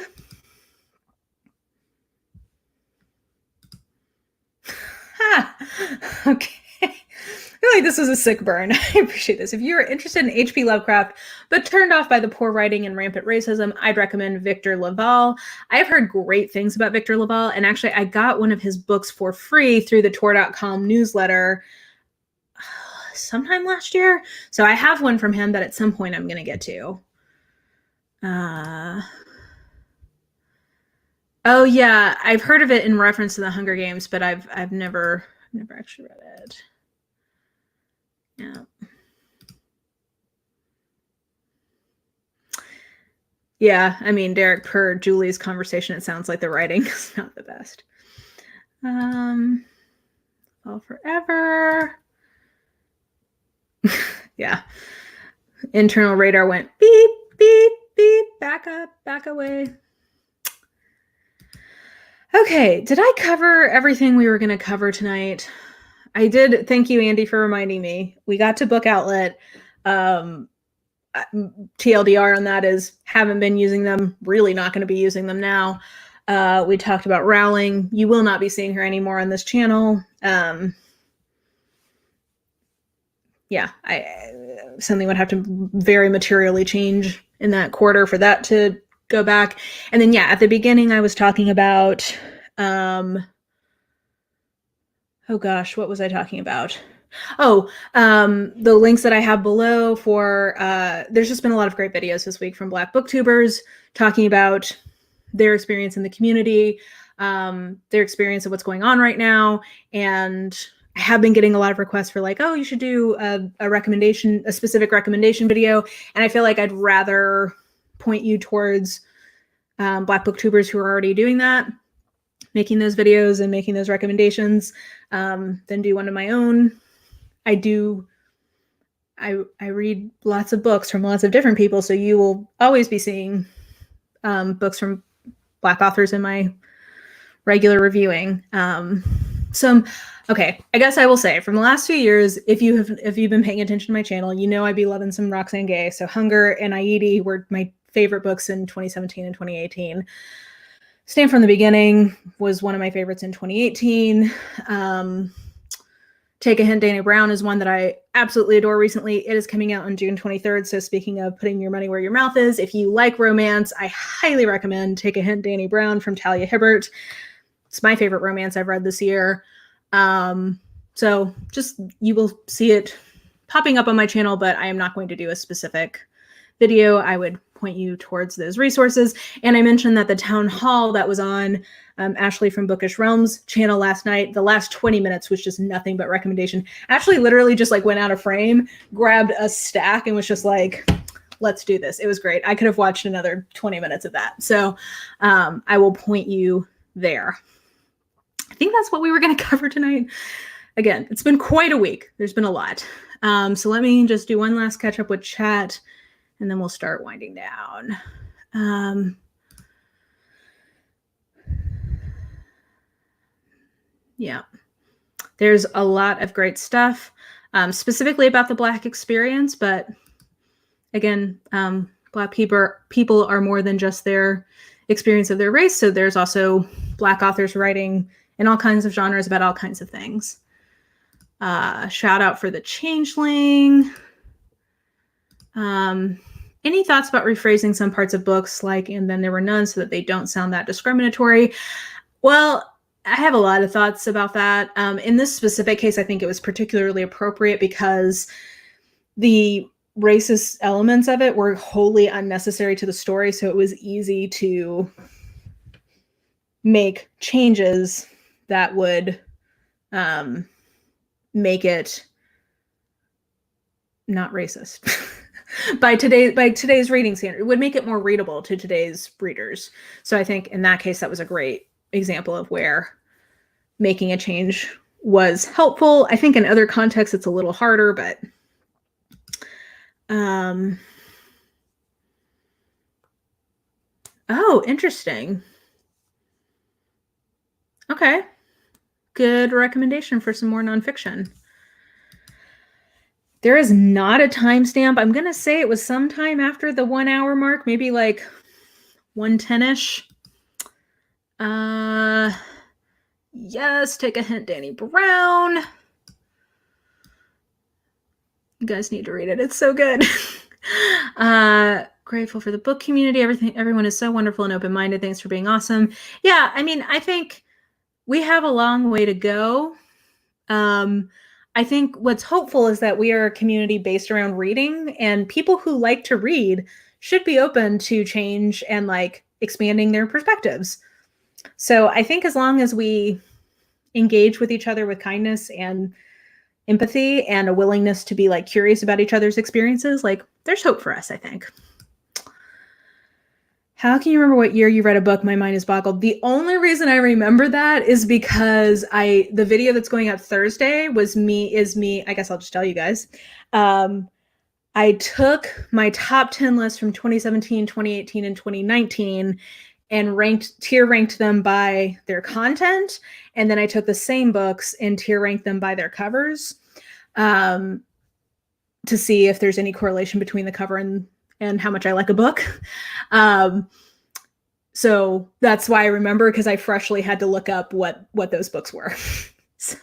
Okay. I feel like this was a sick burn. I appreciate this. If you're interested in H.P. Lovecraft, but turned off by the poor writing and rampant racism, I'd recommend Victor Laval. I've heard great things about Victor Laval, and actually I got one of his books for free through the Tor.com newsletter sometime last year. So I have one from him that at some point I'm going to get to. Oh yeah, I've heard of it in reference to the Hunger Games, but I've never actually read it. Yeah. Yeah, I mean, Derek, per Julie's conversation, it sounds like the writing is not the best. All forever. Yeah. Internal radar went beep, beep, beep, back up, back away. Okay, did I cover everything we were going to cover tonight? I did. Thank you, Andy, for reminding me. We got to Book Outlet. TLDR on that is haven't been using them, really not going to be using them now. We talked about Rowling. You will not be seeing her anymore on this channel. Yeah, something would have to very materially change in that quarter for that to go back. And then, yeah, at the beginning, I was talking about, oh gosh, what was I talking about? Oh, the links that I have below for, there's just been a lot of great videos this week from Black Booktubers talking about their experience in the community, their experience of what's going on right now. And I have been getting a lot of requests for like, oh, you should do a specific recommendation video. And I feel like I'd rather point you towards Black Booktubers who are already doing that, making those videos and making those recommendations, than do one of my own. I read lots of books from lots of different people, so you will always be seeing books from Black authors in my regular reviewing. Okay, I guess I will say from the last 2 years, if you've been paying attention to my channel, you know I'd be loving some Roxane Gay. So Hunger and Aidi were my favorite books in 2017 and 2018. Stand from the Beginning was one of my favorites in 2018. Take a Hint, Dana Brown is one that I absolutely adore recently. It is coming out on June 23rd. So speaking of putting your money where your mouth is, if you like romance, I highly recommend Take a Hint, Dana Brown from Talia Hibbert. It's my favorite romance I've read this year. So just, you will see it popping up on my channel, but I am not going to do a specific video. I would point you towards those resources. And I mentioned that the town hall that was on Ashley from Bookish Realms channel last night, the last 20 minutes was just nothing but recommendation. Ashley literally just like went out of frame, grabbed a stack and was just like, let's do this. It was great. I could have watched another 20 minutes of that. So I will point you there. I think that's what we were going to cover tonight. Again, it's been quite a week. There's been a lot. So let me just do one last catch up with chat and then we'll start winding down. Yeah, there's a lot of great stuff, specifically about the Black experience. But again, Black people are more than just their experience of their race. So there's also Black authors writing in all kinds of genres about all kinds of things. Shout out for the Changeling. Any thoughts about rephrasing some parts of books like "and then there were none" so that they don't sound that discriminatory? Well, I have a lot of thoughts about that. In this specific case, I think it was particularly appropriate because the racist elements of it were wholly unnecessary to the story. So it was easy to make changes that would make it not racist. by today's reading standard, it would make it more readable to today's readers. So I think in that case, that was a great example of where making a change was helpful. I think in other contexts, it's a little harder, but Oh, interesting. Okay. Good recommendation for some more nonfiction. There is not a timestamp. I'm going to say it was sometime after the 1 hour mark, maybe like 1:10-ish. Yes, take a hint, Danny Brown. You guys need to read it. It's so good. Grateful for the book community. Everyone is so wonderful and open-minded. Thanks for being awesome. Yeah, I mean, I think we have a long way to go. I think what's hopeful is that we are a community based around reading, and people who like to read should be open to change and like expanding their perspectives. So I think as long as we engage with each other with kindness and empathy and a willingness to be like curious about each other's experiences, like there's hope for us, I think. How can you remember what year you read a book? My mind is boggled. The only reason I remember that is because the video that's going up Thursday is me. I guess I'll just tell you guys. I took my top 10 list from 2017, 2018, and 2019 and tier ranked them by their content. And then I took the same books and tier ranked them by their covers to see if there's any correlation between the cover and how much I like a book. So that's why I remember, because I freshly had to look up what those books were. So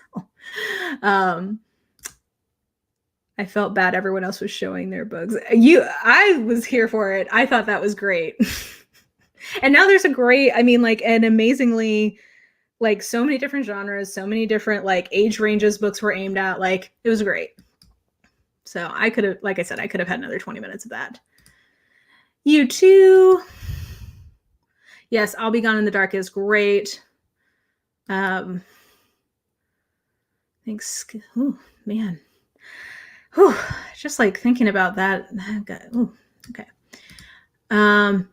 I felt bad everyone else was showing their books. I was here for it. I thought that was great. And now there's an amazingly, like, so many different genres, so many different like age ranges books were aimed at. Like, it was great. So I could have, like I said, I could have had another 20 minutes of that. You too. Yes, I'll Be Gone in the Dark is great. Thanks. Oh, man. Whew. Just like thinking about that. Ooh, okay.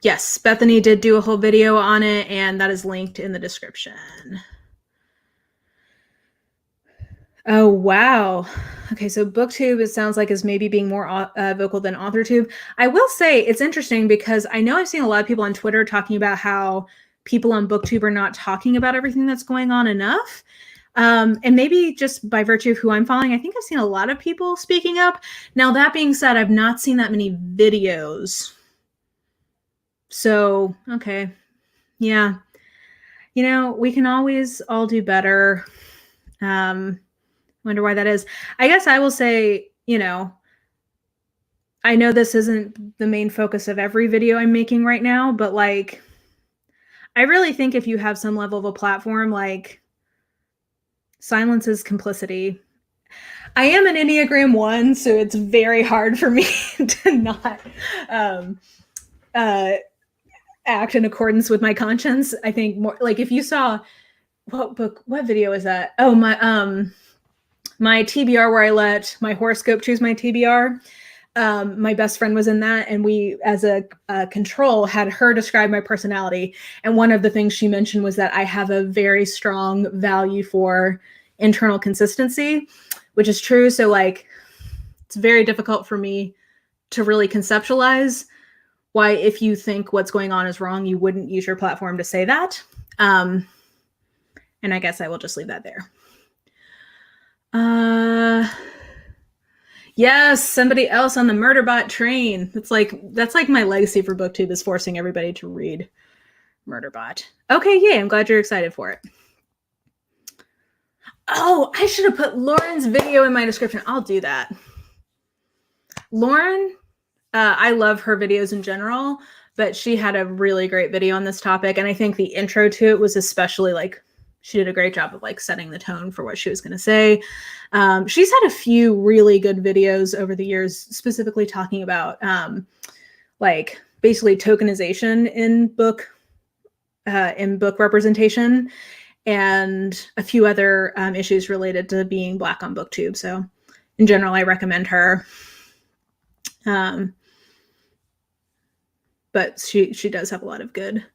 Yes, Bethany did do a whole video on it, and that is linked in the description. Oh, wow. Okay, so BookTube, it sounds like, is maybe being more vocal than AuthorTube. I will say it's interesting because I know I've seen a lot of people on Twitter talking about how people on BookTube are not talking about everything that's going on enough. And maybe just by virtue of who I'm following, I think I've seen a lot of people speaking up. Now, that being said, I've not seen that many videos. So, okay. Yeah. You know, we can always all do better. Wonder why that is. I guess I will say, you know, I know this isn't the main focus of every video I'm making right now, but like, I really think if you have some level of a platform, like, silence is complicity. I am an Enneagram 1, so it's very hard for me to not act in accordance with my conscience. I think more like if you saw what video is that? Oh, my TBR where I let my horoscope choose my TBR. My best friend was in that, and we, as a control, had her describe my personality. And one of the things she mentioned was that I have a very strong value for internal consistency, which is true. So like, it's very difficult for me to really conceptualize why, if you think what's going on is wrong, you wouldn't use your platform to say that. And I guess I will just leave that there. Yes, somebody else on the Murderbot train. That's like my legacy for BookTube, is forcing everybody to read Murderbot. Okay, yay, I'm glad you're excited for it. Oh, I should have put Lauren's video in my description. I'll do that. Lauren, I love her videos in general, but she had a really great video on this topic. And I think the intro to it was especially like, she did a great job of like setting the tone for what she was going to say. She's had a few really good videos over the years, specifically talking about like basically tokenization in book representation, and a few other issues related to being Black on BookTube. So in general, I recommend her. But she does have a lot of good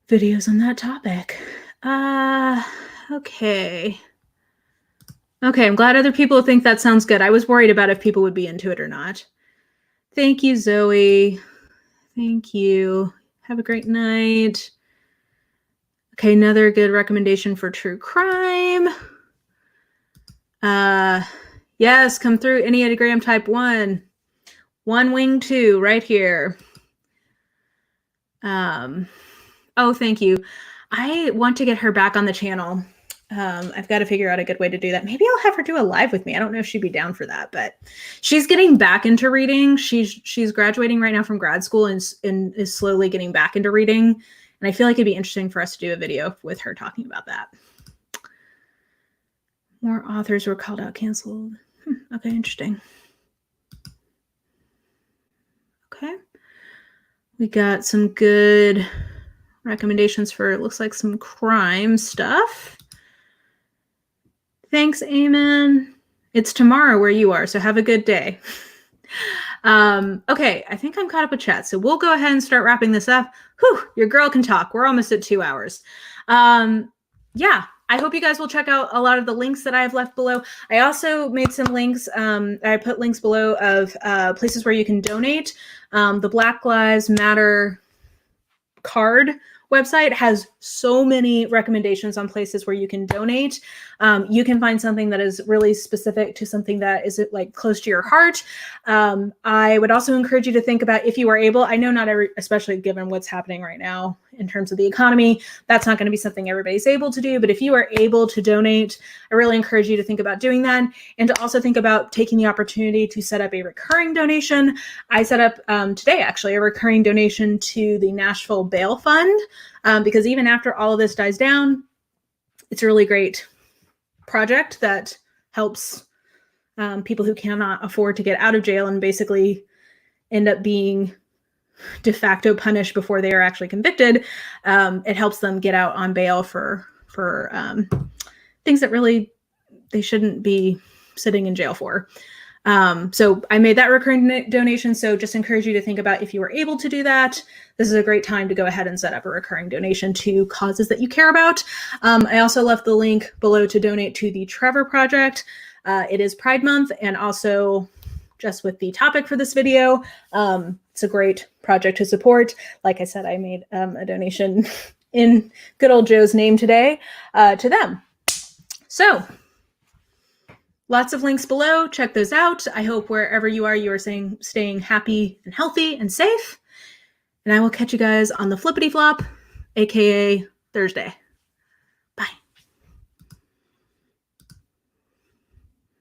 videos on that topic. Okay. Okay, I'm glad other people think that sounds good. I was worried about if people would be into it or not. Thank you, Zoe. Thank you. Have a great night. Okay, another good recommendation for true crime. Yes, come through Enneagram type 1. 1 wing 2 right here. Oh, thank you. I want to get her back on the channel. I've got to figure out a good way to do that. Maybe I'll have her do a live with me. I don't know if she'd be down for that, but she's getting back into reading. She's graduating right now from grad school and is slowly getting back into reading. And I feel like it'd be interesting for us to do a video with her talking about that. More authors were called out, canceled. Okay, interesting. Okay. We got some good recommendations for, it looks like, some crime stuff. Thanks, Eamon. It's tomorrow where you are, so have a good day. Okay, I think I'm caught up with chat, so we'll go ahead and start wrapping this up. Whew, your girl can talk. We're almost at 2 hours. Yeah, I hope you guys will check out a lot of the links that I have left below. I also made some links. I put links below of places where you can donate. The Black Lives Matter card website has so many recommendations on places where you can donate. You can find something that is really specific to something that is like close to your heart. I would also encourage you to think about, if you are able, I know not every, especially given what's happening right now in terms of the economy, that's not going to be something everybody's able to do. But if you are able to donate, I really encourage you to think about doing that, and to also think about taking the opportunity to set up a recurring donation. I set up today, actually, a recurring donation to the Nashville Bail Fund, because even after all of this dies down, it's a really great project that helps people who cannot afford to get out of jail and basically end up being de facto punished before they are actually convicted. It helps them get out on bail for things that really they shouldn't be sitting in jail for. So I made that recurring donation. So just encourage you to think about, if you were able to do that, this is a great time to go ahead and set up a recurring donation to causes that you care about. I also left the link below to donate to the Trevor Project. It is Pride Month, and also just with the topic for this video, it's a great project to support. Like I said, I made a donation in good old Joe's name today to them. So lots of links below. Check those out. I hope wherever you are staying happy and healthy and safe. And I will catch you guys on the flippity flop, aka Thursday.